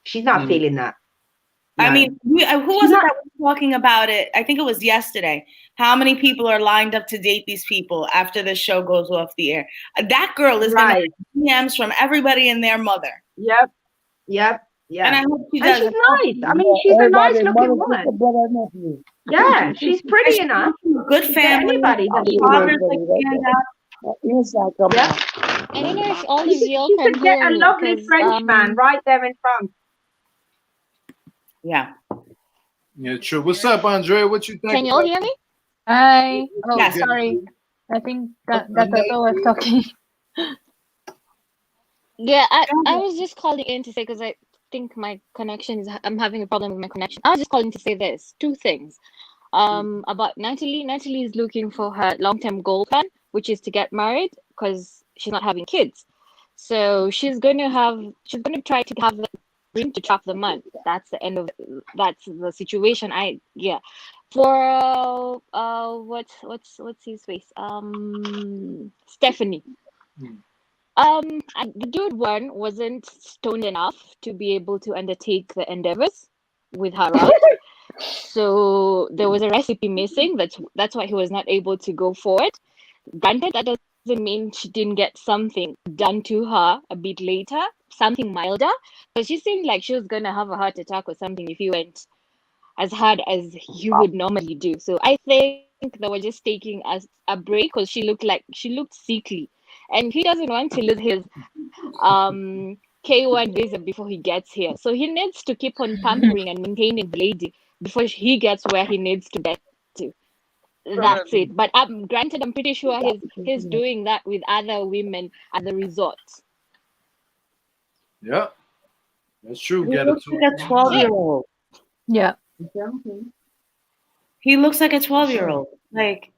She's not feeling that. No. I mean, who was it that was talking about it? I think it was yesterday. How many people are lined up to date these people after the show goes off the air? That girl is going to get DMs from everybody and their mother. Yep. And I hope she does. And she's nice. I mean, she's a nice looking woman. Yeah, she's pretty enough. Good family. Anybody that she And you know, it's all the real she could get a lovely French man right there in front. Yeah. Yeah, true. What's up, Andrea? What you think? Can you all hear me? Hi. Oh, Yes. sorry. I think that Toto was talking. Yeah, I was just calling in to say, because I think my connection is, I'm having a problem with my connection. I was just calling to say this, two things. About Natalie. Natalie is looking for her long-term goal plan, which is to get married because she's not having kids. So she's going to try to have the dream to trap the month. That's the situation. For what's his face? Stephanie. The dude one wasn't stoned enough to be able to undertake the endeavors with her out. So there was a recipe missing. That's why he was not able to go forward. Granted, that doesn't mean she didn't get something done to her a bit later, something milder, but she seemed like she was gonna have a heart attack or something if you went as hard as you would normally do. So I think they were just taking a break because she looked sickly, and he doesn't want to lose his K1 visa before he gets here. So he needs to keep on pampering and maintaining the lady before he gets where he needs to get to. That's it. But granted, I'm pretty sure he's doing that with other women at the resort. Yeah, that's true. He looks like a 12-year-old. Yeah. He looks like a 12-year-old. Like,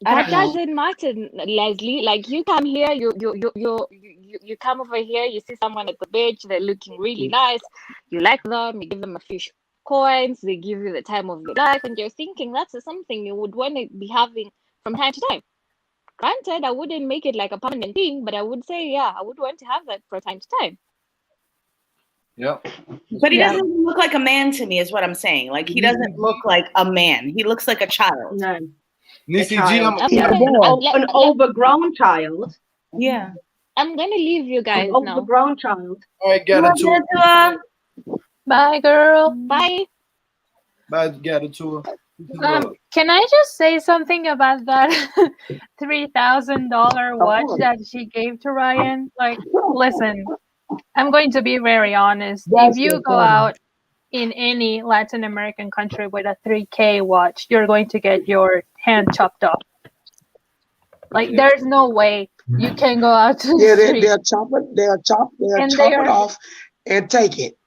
that doesn't matter, Leslie. Like, you come here, you come over here, you see someone at the beach, they're looking really nice, you like them, you give them a few coins, they give you the time of your life, and you're thinking that's something you would want to be having from time to time. Granted, I wouldn't make it like a permanent thing, but I would say, yeah, I would want to have that from time to time. Yep. But he doesn't even look like a man to me, is what I'm saying. Like he doesn't look like a man. He looks like a child. No. Nisi G, an overgrown child. Yeah. I'm gonna leave you guys An now. overgrown child. All right, got a tour. Bye, girl. Bye. Bye, got a tour. Can I just say something about that $3,000 watch that she gave to Ryan? Like, listen, I'm going to be very honest. If you go out in any Latin American country with a 3K watch, you're going to get your hand chopped off. Like, there's no way you can go out to the street. They'll chop it off and take it.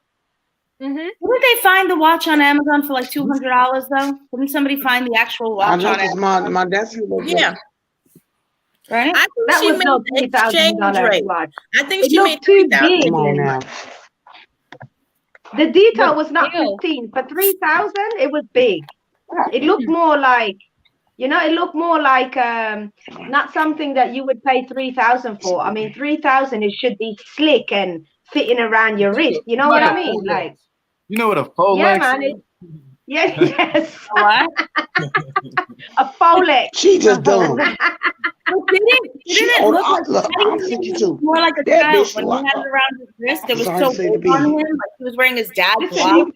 Didn't they find the watch on Amazon for like $200 though? Didn't somebody find the actual watch on Amazon? My nephew was Right? I think That she was made no the exchange $3,000 rate. watch. I think It she made looked too big. Come on now. The detail was not 15. For 3,000, it was big. It looked more like, it looked more like not something that you would pay 3,000 for. I mean, 3,000, it should be slick and fitting around your wrist. You know what I mean? Like, you know what a Folex yeah, man. is? Yes. What? A Folex. She just dumb. Didn't it look I'm 52. more like a That child bitch when look- he had it around his wrist? It was Sorry so to say the big on B. him, like he was wearing his dad's watch.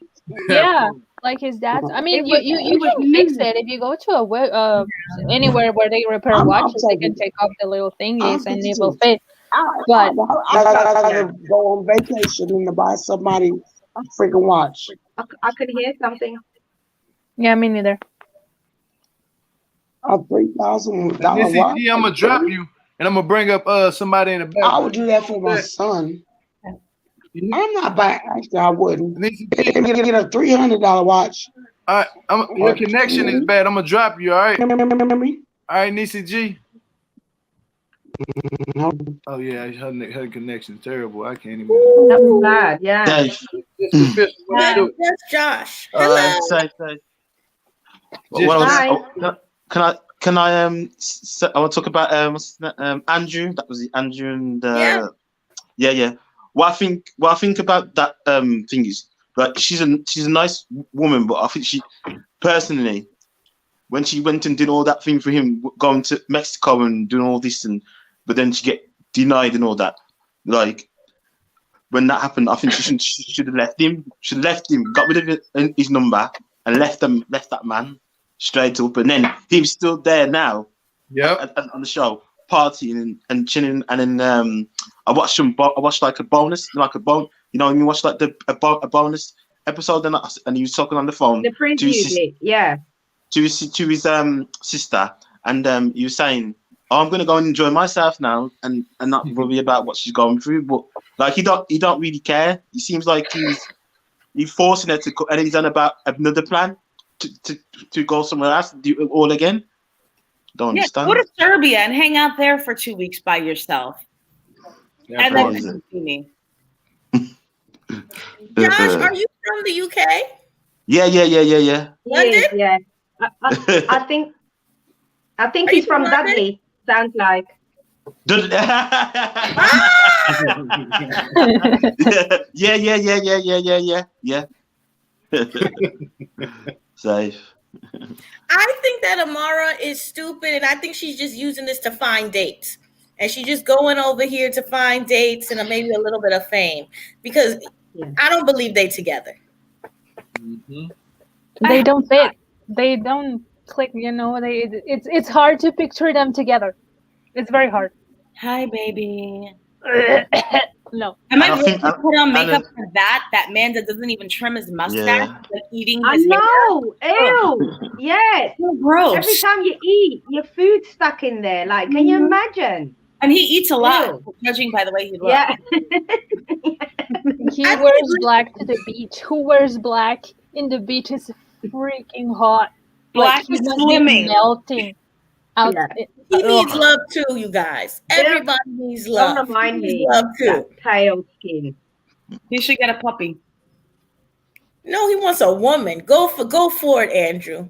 Yeah, like his dad's. I mean, It you was can fix it if you go to anywhere where they repair watches. They can take off the little thingies and it will fit. But I gotta go on vacation and to buy somebody a freaking watch. I could hear something. yeah, me neither. A $3,000 Nisi watch. G, I'm gonna drop you, and I'm gonna bring up somebody in the back. I would do that for my son. I'm not buying. Actually, I wouldn't. Nisi Get G, a $300 watch. all right, your connection is bad. I'm gonna drop you. All right. All right, Nisi G. Oh yeah, her connection's terrible. I can't even. That was bad. Yeah. Dave. That's Josh. Hello. Can I I want to talk about Andrew. That was Andrew and yeah. What I think about that thing is, like, she's a nice woman, but I think she personally, when she went and did all that thing for him, going to Mexico and doing all this, but then she get denied and all that, like, when that happened, I think she should have left him. Should have left him, got rid of his number, and left that man straight up. And then he was still there now. Yeah. On the show, partying and chilling. And then I watched like a bonus, you know, when you watch like a bonus episode, and he was talking on the phone. The preview, yeah. To his sister, and he was saying, "Oh, I'm gonna go and enjoy myself now, and not worry about what she's going through." But like he don't really care. He seems like he's forcing her to go, and he's on about another plan to go somewhere else, do it all again. Don't understand. Go to Serbia and hang out there for 2 weeks by yourself, and then come see me. Josh, are you from the UK? Yeah. London? Yeah. I think he's from Dudley. Sounds like. Yeah. Safe. I think that Amira is stupid, and I think she's just using this to find dates. And she's just going over here to find dates and maybe a little bit of fame, because I don't believe they together. They don't fit. They don't click. You know, it's hard to picture them together. It's very hard. Hi, baby. No. Am I really to put on makeup for that man that doesn't even trim his mustache, like eating his hair? Ew. Yes. So gross. Every time you eat, your food's stuck in there. Like, can you imagine? And he eats a lot, judging by the way he looks. Yeah. He wears black to the beach. Who wears black in the beach is freaking hot. Black is swimming. Melting. Out. Yeah. He needs love too, you guys. Everybody needs love. Don't remind me. Love too. Pale skin. He should get a puppy. No, he wants a woman. Go for it, Andrew.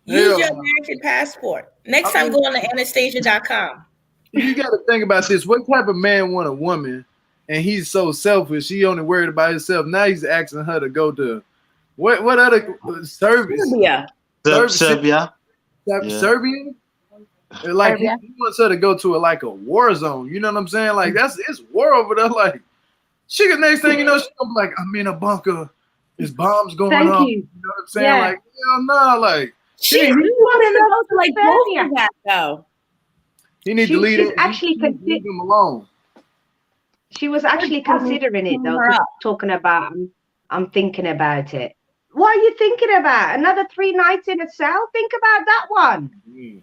Use your American passport. Next time, go on to Anastasia.com. You got to think about this. What type of man want a woman and he's so selfish. He only worried about himself. Now he's asking her to go to what other service? Serbia. Serbia. Like he wants her to go to a war zone. You know what I'm saying? Like it's war over there. Like she the next thing you know, she's gonna be like, I'm in a bunker. There's bombs going off. You know what I'm saying? Yeah. Like, hell no, like She wanted to go to like both of that though. he needs to leave him alone. She was actually considering it though, talking about I'm thinking about it. What are you thinking about? Another 3 nights in a cell? Think about that one.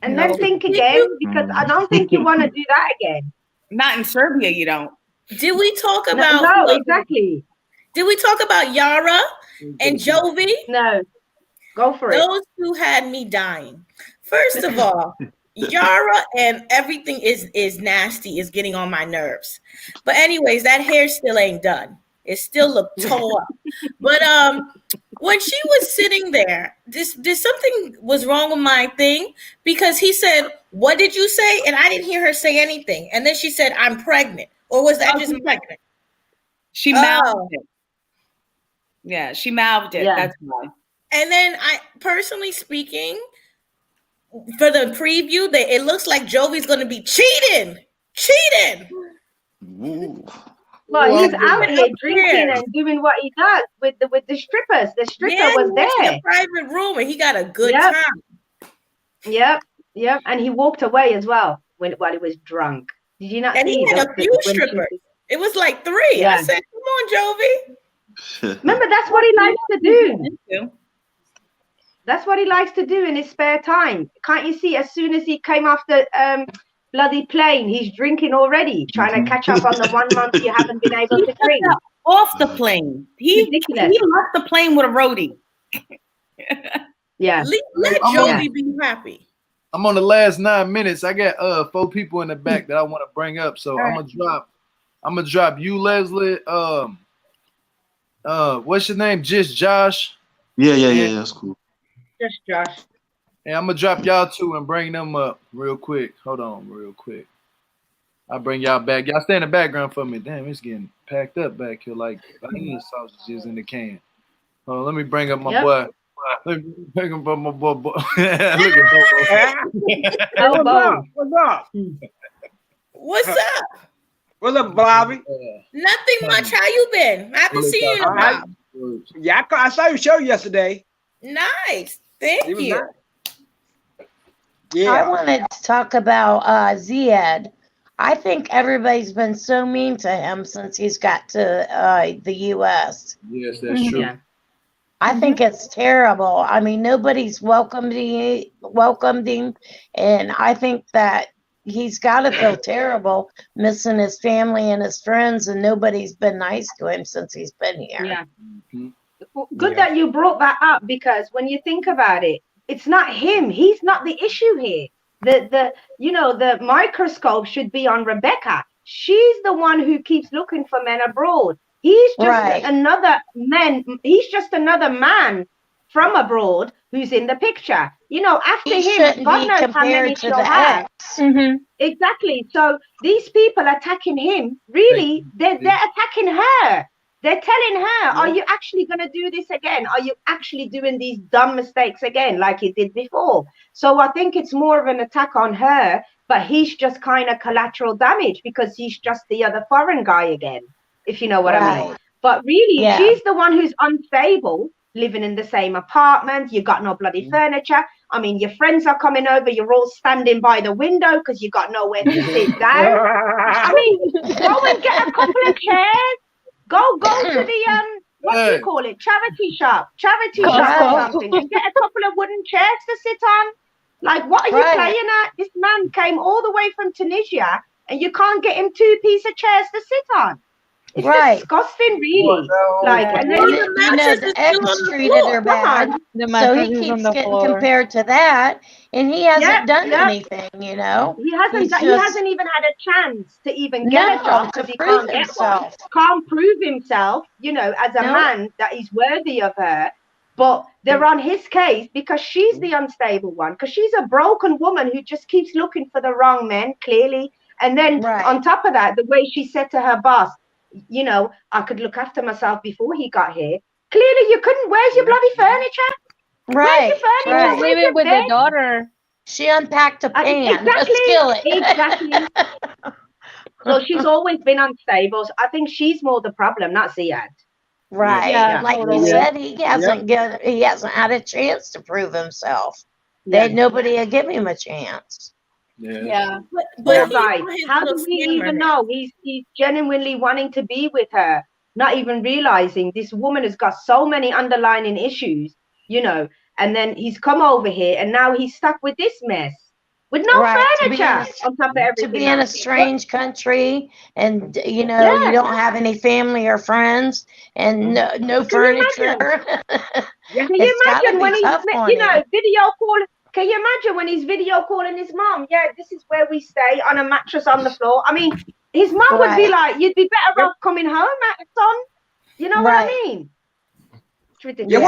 And then think again, because I don't think you want to do that again. Not in Serbia, you don't. Did we talk about No, exactly. Did we talk about Yara and Jovi? No. Go for it. Those two had me dying. First of all, Yara and everything is nasty, is getting on my nerves. But anyways, that hair still ain't done. It still looked tore up. But when she was sitting there, this something was wrong with my thing, because he said, "What did you say?" And I didn't hear her say anything. And then she said, "I'm pregnant." Or was that just pregnant? She mouthed it. Yeah, she mouthed it. Yeah. That's why. And then I, personally speaking, for the preview, it looks like Jovi's going to be cheating. Well, he's out here drinking and doing what he does with the strippers. The stripper was there. In a private room, and he got a good time. Yep. And he walked away as well while he was drunk. Did you not see? And he had a few strippers. It was like 3. Yeah. I said, "Come on, Jovi." Remember, that's what he likes to do. That's what he likes to do in his spare time. Can't you see? As soon as he came off the bloody plane, he's drinking already, trying to catch up on the 1 month you haven't been able to drink. Off the plane. He left the plane with a roadie. Yeah. Let Jovi be happy. I'm on the last 9 minutes. I got 4 people in the back that I want to bring up. So I'm gonna drop you, Leslie. What's your name? Just Josh. Yeah. That's cool. Just Josh. And I'm gonna drop y'all 2 and bring them up real quick. Hold on, real quick. I'll bring y'all back. Y'all stay in the background for me. Damn, it's getting packed up back here like onion sausages in the can. Let me bring up my boy. Let me bring up my boy. Look at Bobo. What's up? What's up? What's up, Bobby? Nothing much. How you been? I haven't seen you in a while. Yeah, I saw your show yesterday. Nice. Thank you. Nice. Yeah. I wanted to talk about Zied. I think everybody's been so mean to him since he's got to the U.S. Yes, that's true. Yeah. I think it's terrible. I mean, nobody's welcomed him, and I think that he's got to feel terrible missing his family and his friends, and nobody's been nice to him since he's been here. Yeah. Good that you brought that up, because when you think about it, it's not him. He's not the issue here. The microscope should be on Rebecca. She's the one who keeps looking for men abroad. He's just another man. He's just another man from abroad who's in the picture. After him, God knows how many she'll have. Exactly. So these people attacking him, really, they're attacking her. They're telling her, are you actually going to do this again? Are you actually doing these dumb mistakes again like you did before? So I think it's more of an attack on her, but he's just kind of collateral damage because he's just the other foreign guy again, if you know what I mean. But really, she's the one who's unstable, living in the same apartment. You got no bloody furniture. I mean, your friends are coming over. You're all standing by the window because you got nowhere to sit down. I mean, go and get a couple of chairs. Go to the what do you call it? Charity shop or something, and get a couple of wooden chairs to sit on. Like, what are you playing at? This man came all the way from Tunisia, and you can't get him 2 pieces of chairs to sit on. It's disgusting, really. And then the eggs treated her bad, so he keeps getting compared to that, and he hasn't done anything. He hasn't. He hasn't even had a chance to even get a job because he can't get one. Can't prove himself, as a man that he's worthy of her. But they're on his case because she's the unstable one, because she's a broken woman who just keeps looking for the wrong men, clearly. And then on top of that, the way she said to her boss, you know, I could look after myself before he got here. Clearly, you couldn't. Where's your bloody furniture? Where's your furniture? She was living with the daughter. She unpacked a pan, Exactly. a skillet. Exactly. So she's always been unstable. So I think she's more the problem, not Zied. Right. Yeah, Like totally. he said, he hasn't had a chance to prove himself. Nobody will give him a chance. Yeah. But he's Right. on his How little do we scammer. even know he's genuinely wanting to be with her, not even realizing this woman has got so many underlying issues, you know, and then he's come over here and now he's stuck with this mess with no furniture on top of everything. To be in a else. strange country and, you know, you don't have any family or friends and no furniture. Can you It's gotta imagine be when he's, tough on you know, him. video call? Can you imagine when he's video calling his mom? Yeah, this is where we stay, on a mattress on the floor. I mean, his mom would be like, you'd be better off coming home, son. You know what I mean? It's ridiculous. Yeah,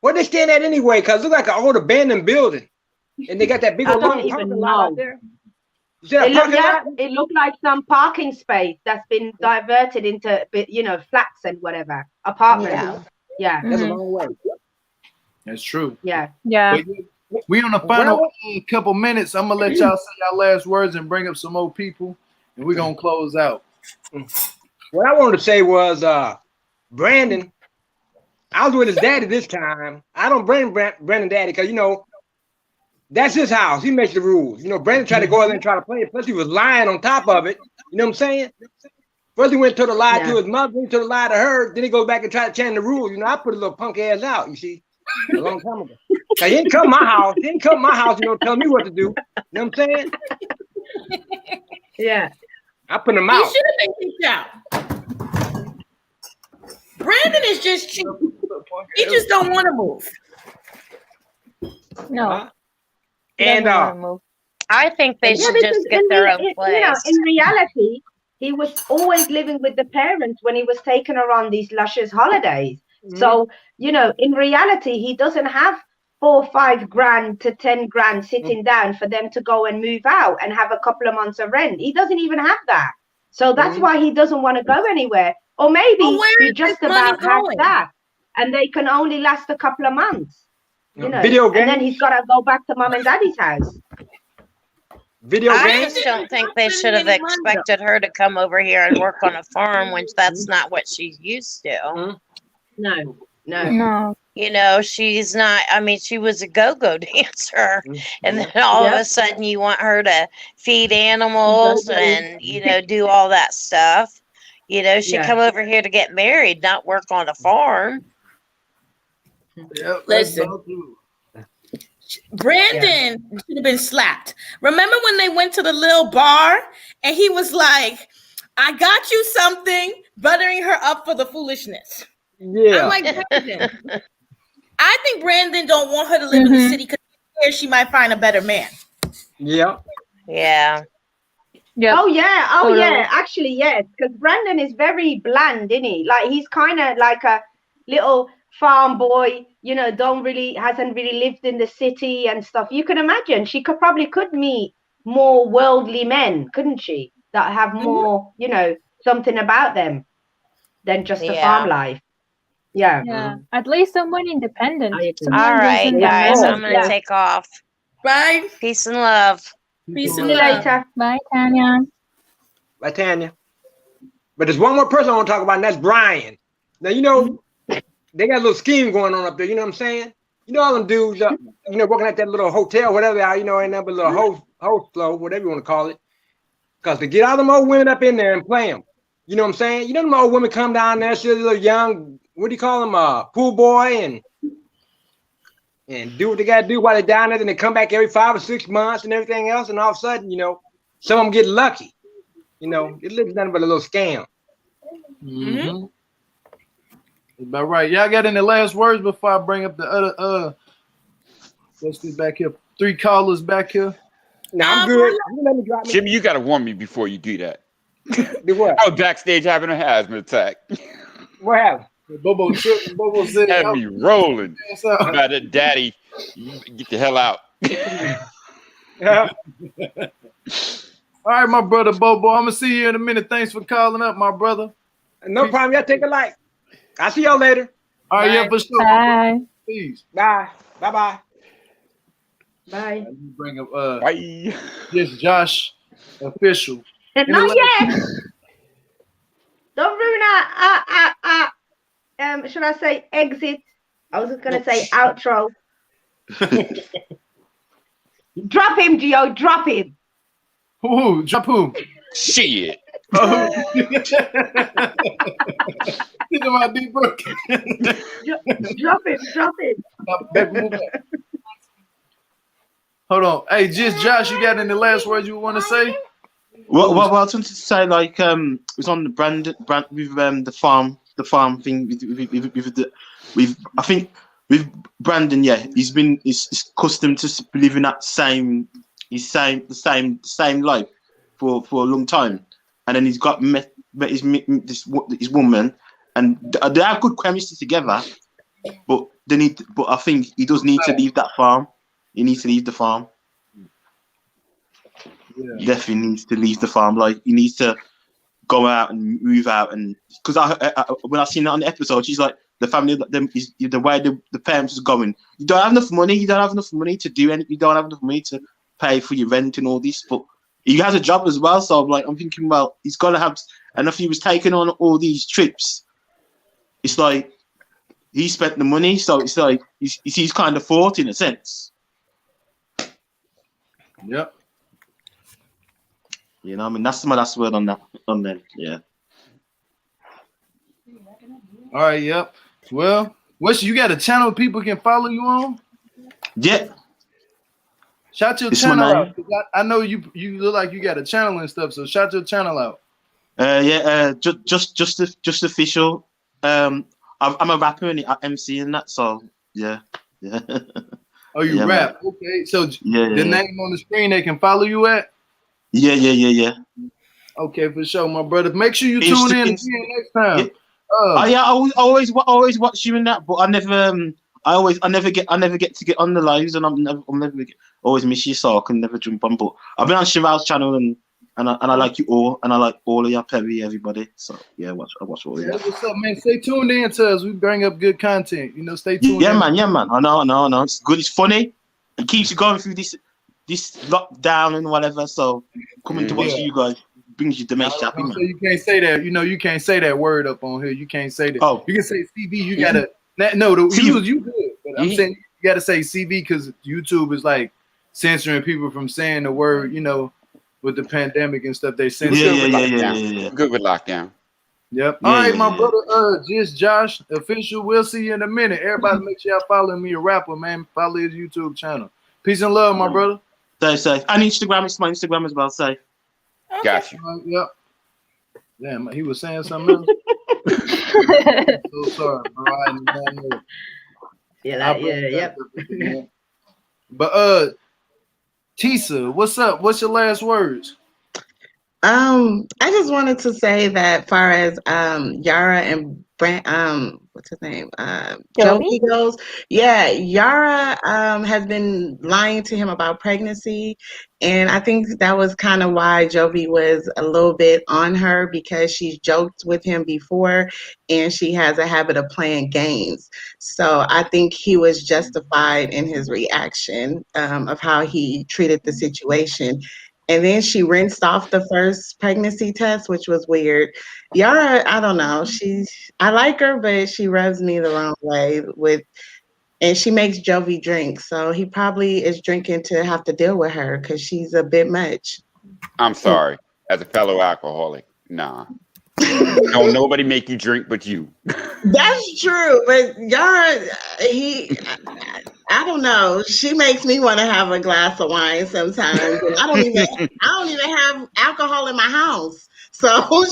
where they staying at anyway? Because it look like an old abandoned building. And they got that big I old don't long even parking lot out know. there. Is that a parking lot? It looked like some parking space that's been diverted into, you know, flats and whatever, apartments. Yeah. That's a long way. That's true. Yeah. Yeah. But we on the final couple minutes. I'm gonna let y'all say y'all last words and bring up some more people, and we're gonna close out. What I wanted to say was, Brandon, I was with his daddy this time. I don't blame Brandon daddy because, you know, that's his house. He makes the rules. You know, Brandon tried to go out there and try to play it. Plus, he was lying on top of it. You know what I'm saying? First, he went to the lie to his mother, then to the lie to her. Then he goes back and try to change the rules. You know, I put a little punk ass out, you see, a long time ago. Now, he didn't come to my house. He didn't come to my house, you know, tell me what to do. You know what I'm saying? Yeah. I put him He out. should have been kicked out. Brandon is just cheap. He just don't want to move. No. And I think they should because just get their own you know, place. in reality, he was always living with the parents when he was taken her on these luscious holidays. So, you know, in reality, he doesn't have 4 or 5 grand to 10 grand sitting down for them to go and move out and have a couple of months of rent. He doesn't even have that. So that's why he doesn't want to go anywhere. Or maybe he just about has that and they can only last a couple of months. You know, Video and then games? he's got to go back to mom and daddy's house. I just don't think they should have expected her to come over here and work on a farm when that's not what she's used to. No. You know, she's not, I mean, she was a go-go dancer. And then all of a sudden you want her to feed animals and, you know, do all that stuff. You know, she come over here to get married, not work on a farm. Listen, Brandon should have been slapped. Remember when they went to the little bar and he was like, I got you something, buttering her up for the foolishness. Yeah. I'm like, Brandon. I think Brandon don't want her to live in the city because she might find a better man. Yeah. Yeah. Oh yeah. Actually, yes, because Brandon is very bland, isn't he? Like he's kind of like a little farm boy, you know, hasn't really lived in the city and stuff. You can imagine she probably could meet more worldly men, couldn't she? That have more, you know, something about them than just a farm life. Yeah. Yeah. At least someone independent. All right, guys, I'm going to take off. Bye. Peace and love. Peace and love. Later. Bye, Tanya. Bye, Tanya. But there's one more person I want to talk about, and that's Brian. Now, you know, they got a little scheme going on up there. You know what I'm saying? You know, all them dudes, you know, working at that little hotel, whatever they are, you know, ain't nothing but a little host flow, whatever you want to call it. Because to get all them old women up in there and play them. You know what I'm saying? You know, them old women come down there, she's a little young, what do you call them? Pool boy and do what they got to do while they're down there. Then they come back every 5 or 6 months and everything else. And all of a sudden, you know, some of them get lucky. You know, it looks nothing but a little scam. About right. Y'all got any last words before I bring up the other what's this back here? 3 callers back here. No, I'm good. Jimmy, you gotta warn me before you do that. Do what? I was backstage having a asthma attack. What happened? Bobo said had me rolling. About it, Daddy, get the hell out. Yeah. All right, my brother Bobo. I'm gonna see you in a minute. Thanks for calling up, my brother. No problem. Y'all take a light. I'll see y'all later. All right, Bye. yeah, for sure. Bye. Peace. Bye. Bye. Bye. You bring up Bye. this Josh official. Not yet. Don't ruin our should I say exit? I was just gonna say outro. Drop him, Gio. Drop him. Who? Drop who? Shit. Oh. Think about deep brook. Drop him. Hold on. Hey, just Josh, you got any last words you want to say? Well, I wanted to say like it was on the brand with the farm thing with I think with Brandon. Yeah, he's accustomed to living that same life for a long time, and then he's got met his woman, and they have good chemistry together. But I think he does need to leave that farm. He needs to leave the farm. Yeah. Definitely needs to leave the farm. Like he needs to go out and move out. And because when I seen that on the episode, she's like the family, the way the parents is going. You don't have enough money. You don't have enough money to do anything. You don't have enough money to pay for your rent and all this. But he has a job as well. So I'm thinking, well, he's gonna have. And if he was taking on all these trips, it's like he spent the money. So it's like he's kind of fought in a sense. Yep. You know, I mean, that's my last word on that. On that, yeah. All right. Yep. Well, you got a channel people can follow you on? Yeah. Shout your channel out. I know you look like you got a channel and stuff. So shout your channel out. Just official. I'm a rapper and MC and that. So yeah. Oh, you rap? Man. Okay. So the name on the screen they can follow you at? Yeah. Okay, for sure, my brother. Make sure you tune in again next time. Yeah. I always watch you in that, but I never get to get on the lives, and always miss you, so I can never jump on. But I've been on Shival's channel and I like you all, and I like all of y'all, Perry, everybody. So yeah, I watch all of y'all. What's up, man? Stay tuned in to us. We bring up good content. You know, stay tuned. Yeah, man. I know. It's good. It's funny. It keeps you going through this lockdown and whatever. So coming to watch you guys brings you dementia happy, man. So you can't say that. You know, you can't say that word up on here. You can't say that. Oh, you can say CV. You gotta you good. But I'm saying you gotta say CV because YouTube is like censoring people from saying the word. You know, with the pandemic and stuff, they censor. Yeah. Good with lockdown. Yep. All right, my brother. Just Josh official. We'll see you in a minute. Everybody, make sure y'all follow me, a rapper, man. Follow his YouTube channel. Peace and love, my brother. Safe. And Instagram, it's my Instagram as well, safe. Okay. Got you. Yep. Damn, he was saying something else. So sorry, bro. Yep. But Tisa, what's up? What's your last words? I just wanted to say that far as Yara and what's his name? Jovi goes. Yeah, Yara has been lying to him about pregnancy. And I think that was kind of why Jovi was a little bit on her, because she's joked with him before and she has a habit of playing games. So I think he was justified in his reaction of how he treated the situation. And then she rinsed off the first pregnancy test, which was weird. Yara, I don't know. I like her, but she rubs me the wrong way and she makes Jovi drink. So he probably is drinking to have to deal with her because she's a bit much. I'm sorry. As a fellow alcoholic, nah. Don't nobody make you drink but you. That's true, but Yara, I don't know. She makes me want to have a glass of wine sometimes. And I don't even have alcohol in my house. So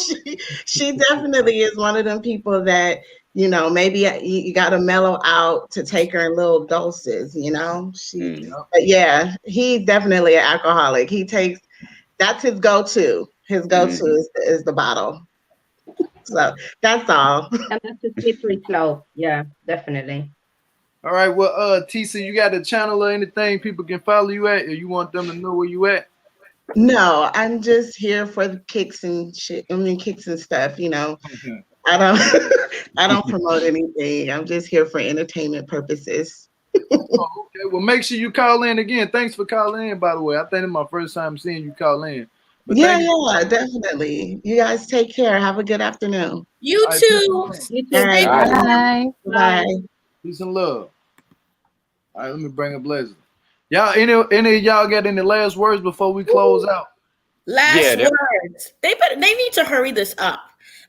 she definitely is one of them people that, you know, maybe you got to mellow out to take her in little doses, you know. But yeah, he's definitely an alcoholic. That's his go-to. His go-to is the bottle. So that's all. And that's a slippery slope. Yeah, definitely. All right. Well, Tisa, you got a channel or anything people can follow you at, or you want them to know where you at? No, I'm just here for the kicks and shit. I mean, kicks and stuff. You know, I don't, I don't promote anything. I'm just here for entertainment purposes. Oh, okay. Well, make sure you call in again. Thanks for calling in, by the way. I think it's my first time seeing you call in. But Yeah, thank you. yeah, definitely. You guys take care. Have a good afternoon. You All right, too. You All too. right. All right. Bye. Bye. Peace and love. All right, let me bring up Leslie. Y'all, any of y'all got any last words before we close out? Last Yeah, words. They need to hurry this up.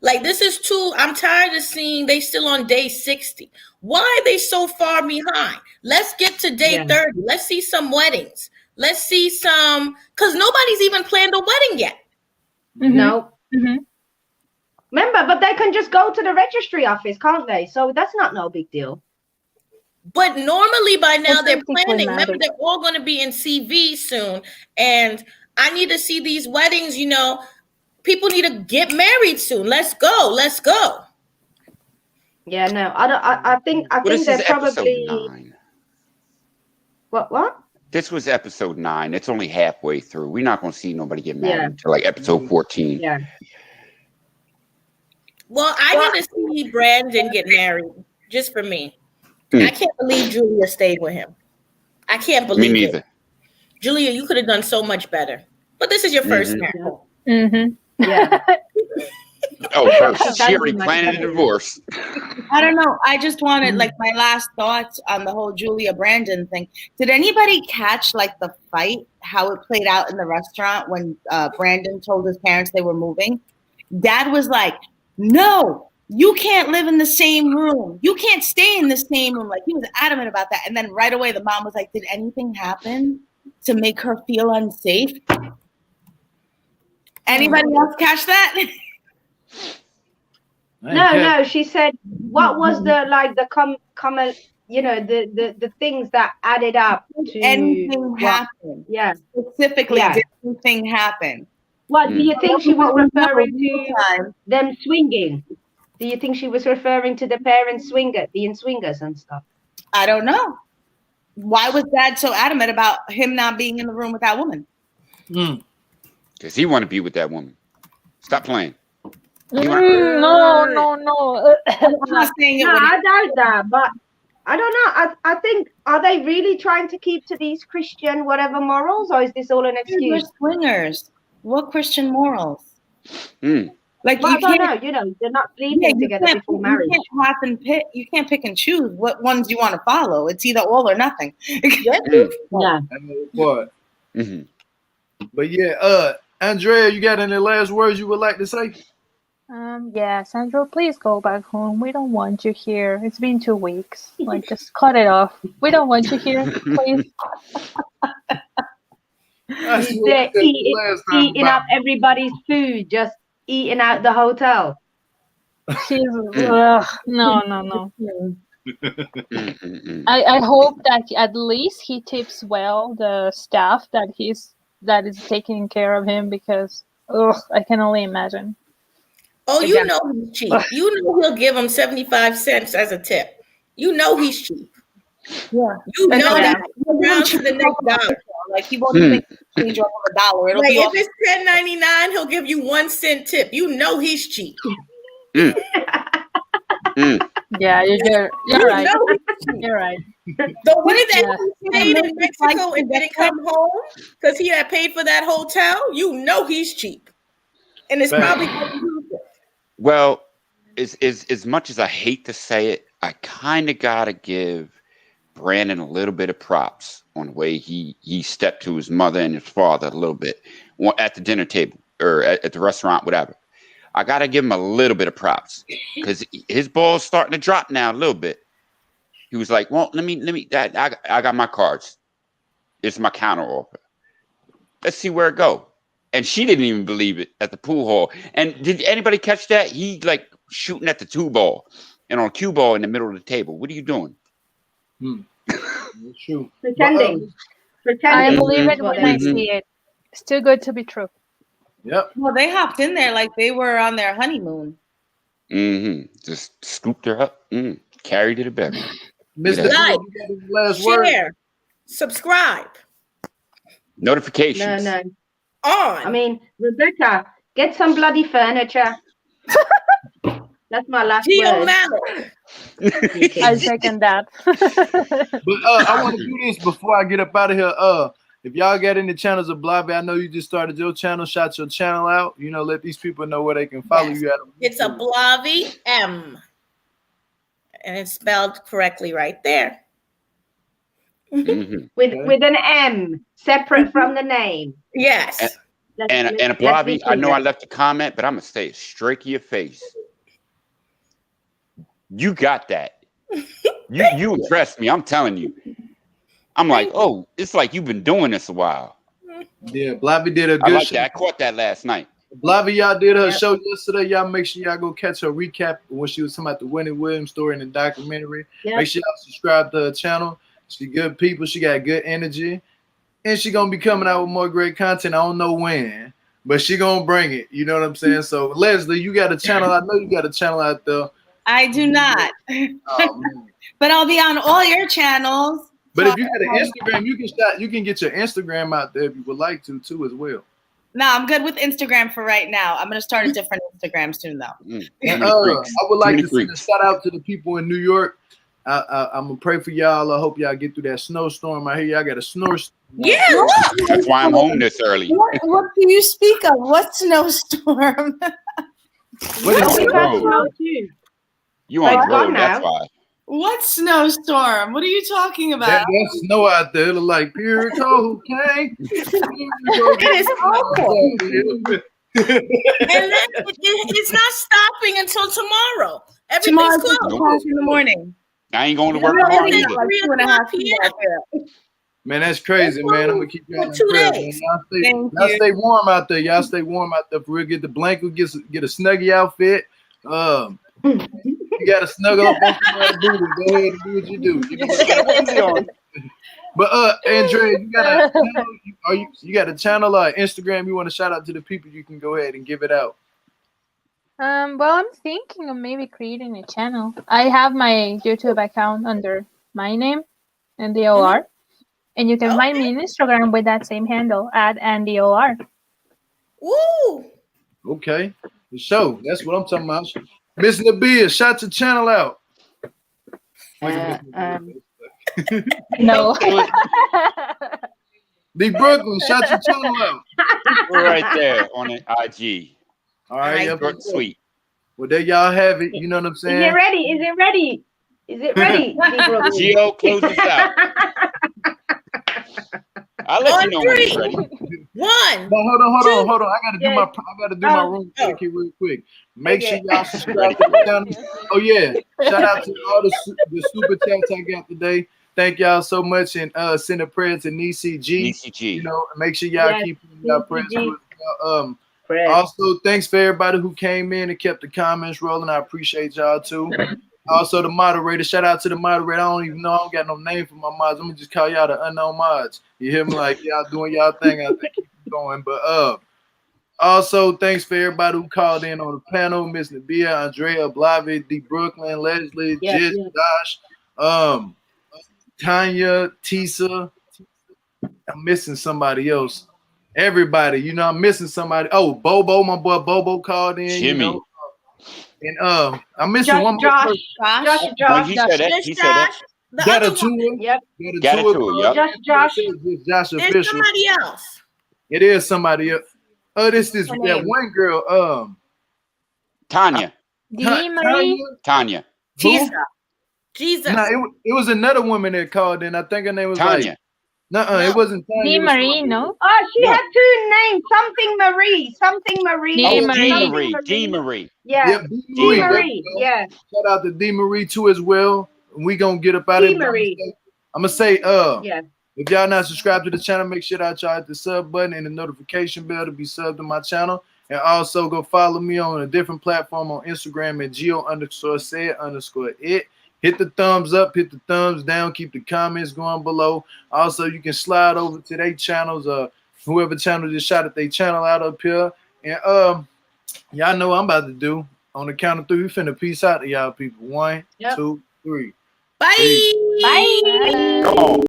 Like this is too. I'm tired of seeing they still on day 60. Why are they so far behind? Let's get to day 30. Let's see some weddings. Let's see some, because nobody's even planned a wedding yet. No. Mm-hmm. Remember, but they can just go to the registry office, can't they? So that's not no big deal. But normally by now they're Authentically planning. Remember, married. they're all going to be in CV soon. And I need to see these weddings, you know. People need to get married soon. Let's go. Let's go. Yeah, no. I think Well, this they're is episode probably 9. what? This was episode 9. It's only halfway through. We're not going to see nobody get married Yeah. until like episode 14. Yeah. Well, I need to see Brandon get married just for me. I can't believe Julia stayed with him. I can't believe Me neither. it. Julia, you could have done so much better. But this is your first miracle. Mm-hmm. Yeah. Oh, first. She already planned a divorce. I don't know. I just wanted like my last thoughts on the whole Julia Brandon thing. Did anybody catch like the fight, how it played out in the restaurant when Brandon told his parents they were moving? Dad was like, no, you can't live in the same room. You can't stay in the same room. Like he was adamant about that. And then right away the mom was like, did anything happen to make her feel unsafe? Anybody else catch that? No. She said, what was the comment? You know, the things that added up to anything happen? Yeah. Specifically, Yeah. did anything happen? What do you think she was referring to? Them swinging? Do you think she was referring to the parents being swingers and stuff? I don't know. Why was Dad so adamant about him not being in the room with that woman? Because he wanted to be with that woman. Stop playing. No. I'm not saying it. No, I doubt that, but I don't know. I think, are they really trying to keep to these Christian whatever morals, or is this all an excuse? They're swingers. What Christian morals? Like well, you I don't can't. know. You know, they're not sleeping together before marriage. You can't pick and choose what ones you want to follow. It's either all or nothing. Yeah. What? But yeah, Andrea, you got any last words you would like to say? Yeah, Sandro, please go back home. We don't want you here. It's been 2 weeks. Like, just cut it off. We don't want you here, please. He's there eating up everybody's food, just eating out the hotel. She's no. I hope that at least he tips well the staff that is taking care of him, because I can only imagine. Oh, you know he's cheap. You know he'll give him 75 cents as a tip. You know he's cheap. Yeah. You know that. Round to the next dollar. Like he won't even change off of $1. It'll like be if off. it's $10.99, he'll give you 1 cent tip. You know he's cheap. Yeah, you're right. You're right. The way that he stayed in Mexico and didn't come home because he had paid for that hotel, you know he's cheap. And it's probably well, as much as I hate to say it, I kind of gotta give Brandon a little bit of props on the way he stepped to his mother and his father a little bit at the dinner table or at the restaurant, whatever. I gotta give him a little bit of props because his ball's starting to drop now a little bit. He was like, "Well, let me. I got my cards. It's my counter offer. Let's see where it go." And she didn't even believe it at the pool hall. And did anybody catch that? He like shooting at the 2 ball and on cue ball in the middle of the table. What are you doing? Pretending. I believe it when I see it. It's too good to be true. Yep. Well, they hopped in there like they were on their honeymoon. Just scooped her up. Carried her to bed. Mr. Like, share, subscribe. Notifications. No. on. I mean, Rebecca, get some bloody furniture. That's my last Geo word. Mallet. I second that. But I want to do this before I get up out of here. If y'all got any channels of Blobby, I know you just started your channel. Shout your channel out. You know, let these people know where they can follow you at. It's a Blobby M, and it's spelled correctly right there. Mhm. With an M, separate from the name. Yes. And a Blobby, I know I left a comment, but I'm gonna say it straight to your face. You got that. You impressed me. I'm telling you. I'm like, oh, it's like you've been doing this a while. Yeah, Blobby did a good I like show. that. I caught that last night. Blobby, y'all did her show yesterday. Y'all make sure y'all go catch her recap when she was talking about the Winnie Williams story in the documentary. Yep. Make sure y'all subscribe to her channel. She good people. She got good energy. And she going to be coming out with more great content. I don't know when, but she going to bring it. You know what I'm saying? So, Leslie, you got a channel. I know you got a channel out there. I do not. Oh, man. But I'll be on all your channels. But if you got an Instagram, you can get your Instagram out there if you would like to too as well. No, I'm good with Instagram for right now. I'm gonna start a different Instagram soon though. And, I would like to send a shout out to the people in New York. I'm gonna pray for y'all. I hope y'all get through that snowstorm. I hear y'all got a snowstorm. Yeah, That's why I'm home this early. What do you speak of? What snowstorm? What is We the got road? snow too. You But on it's the gone road? That's now. why. What snowstorm? What are you talking about? That's snow out there. It look like pure cocaine. It is awful. And then it's not stopping until tomorrow. Everything's Tomorrow's closed. 6:00 in the morning. I ain't going to work No, tomorrow it's either. at 3:00 p.m. Man, that's crazy, man. I'm gonna keep y'all in 2 prayer, man. days. Y'all stay warm out there. Y'all stay warm out there. For real, get the blanket, get a snuggie outfit. You gotta snuggle up on somebody's booty. Go ahead and do what you do. But Andrea, you got a channel, you got a channel Instagram you want to shout out to the people, you can go ahead and give it out. Well, I'm thinking of maybe creating a channel. I have my YouTube account under my name, NDOR, and you can find me on Instagram with that same handle at NDOR. Woo! Okay. The show. That's what I'm talking about. Miss Nabia, shout your channel out. No. The Brooklyn, shout your channel out. We're right there on the IG. All right, Short and sweet. Well, there y'all have it. You know what I'm saying? Is it ready? Is it ready? Is it ready? Geo, close us out. I'll let you know when it's ready. 1. But hold on. I gotta do my room etiquette real quick. Make sure y'all subscribe to the channel. Oh yeah. Shout out to all the super chats I got today. Thank y'all so much, and send a prayer to Nisi G. You know, make sure y'all keep y'all prayers. Also, thanks for everybody who came in and kept the comments rolling. I appreciate y'all too. Also, the moderator. Shout out to the moderator. I don't even know. I don't got no name for my mods. I'm gonna just call y'all the unknown mods. You hear me? Like y'all doing y'all thing. I think keep it going. But also thanks for everybody who called in on the panel. Miss Nabia, Andrea, Blavie, D. Brooklyn, Leslie, Jiz, Josh, Tanya, Tisa. I'm missing somebody else. Everybody, you know, I'm missing somebody. Oh, Bobo, my boy Bobo called in. Jimmy. You know? And I'm missing one more person. Josh. He said that. Got a tour. Yep. Got a tour. Yep. Josh. Josh There's official. somebody else. It is somebody else. This is that one girl. Tanya. Tanya. Jesus. No, it was another woman that called in. I think her name was Tanya. It wasn't Tanya. Dee Marie, no? Oh, she had 2 names. Something Marie. Dee Marie. Yeah. Yep, Dee Marie. Yeah. Shout out to Dee Marie too as well. We gonna get up out of here. I'm gonna say, if y'all not subscribed to the channel, make sure that y'all hit the sub button and the notification bell to be subbed to my channel. And also go follow me on a different platform on Instagram at geo_said_it. Hit the thumbs up, hit the thumbs down, keep the comments going below. Also, you can slide over to their channels, whoever channel just shot at their channel out up here. And y'all know what I'm about to do. On the count of 3, we finna peace out to y'all people. 1, 2, 3. Bye. Come on.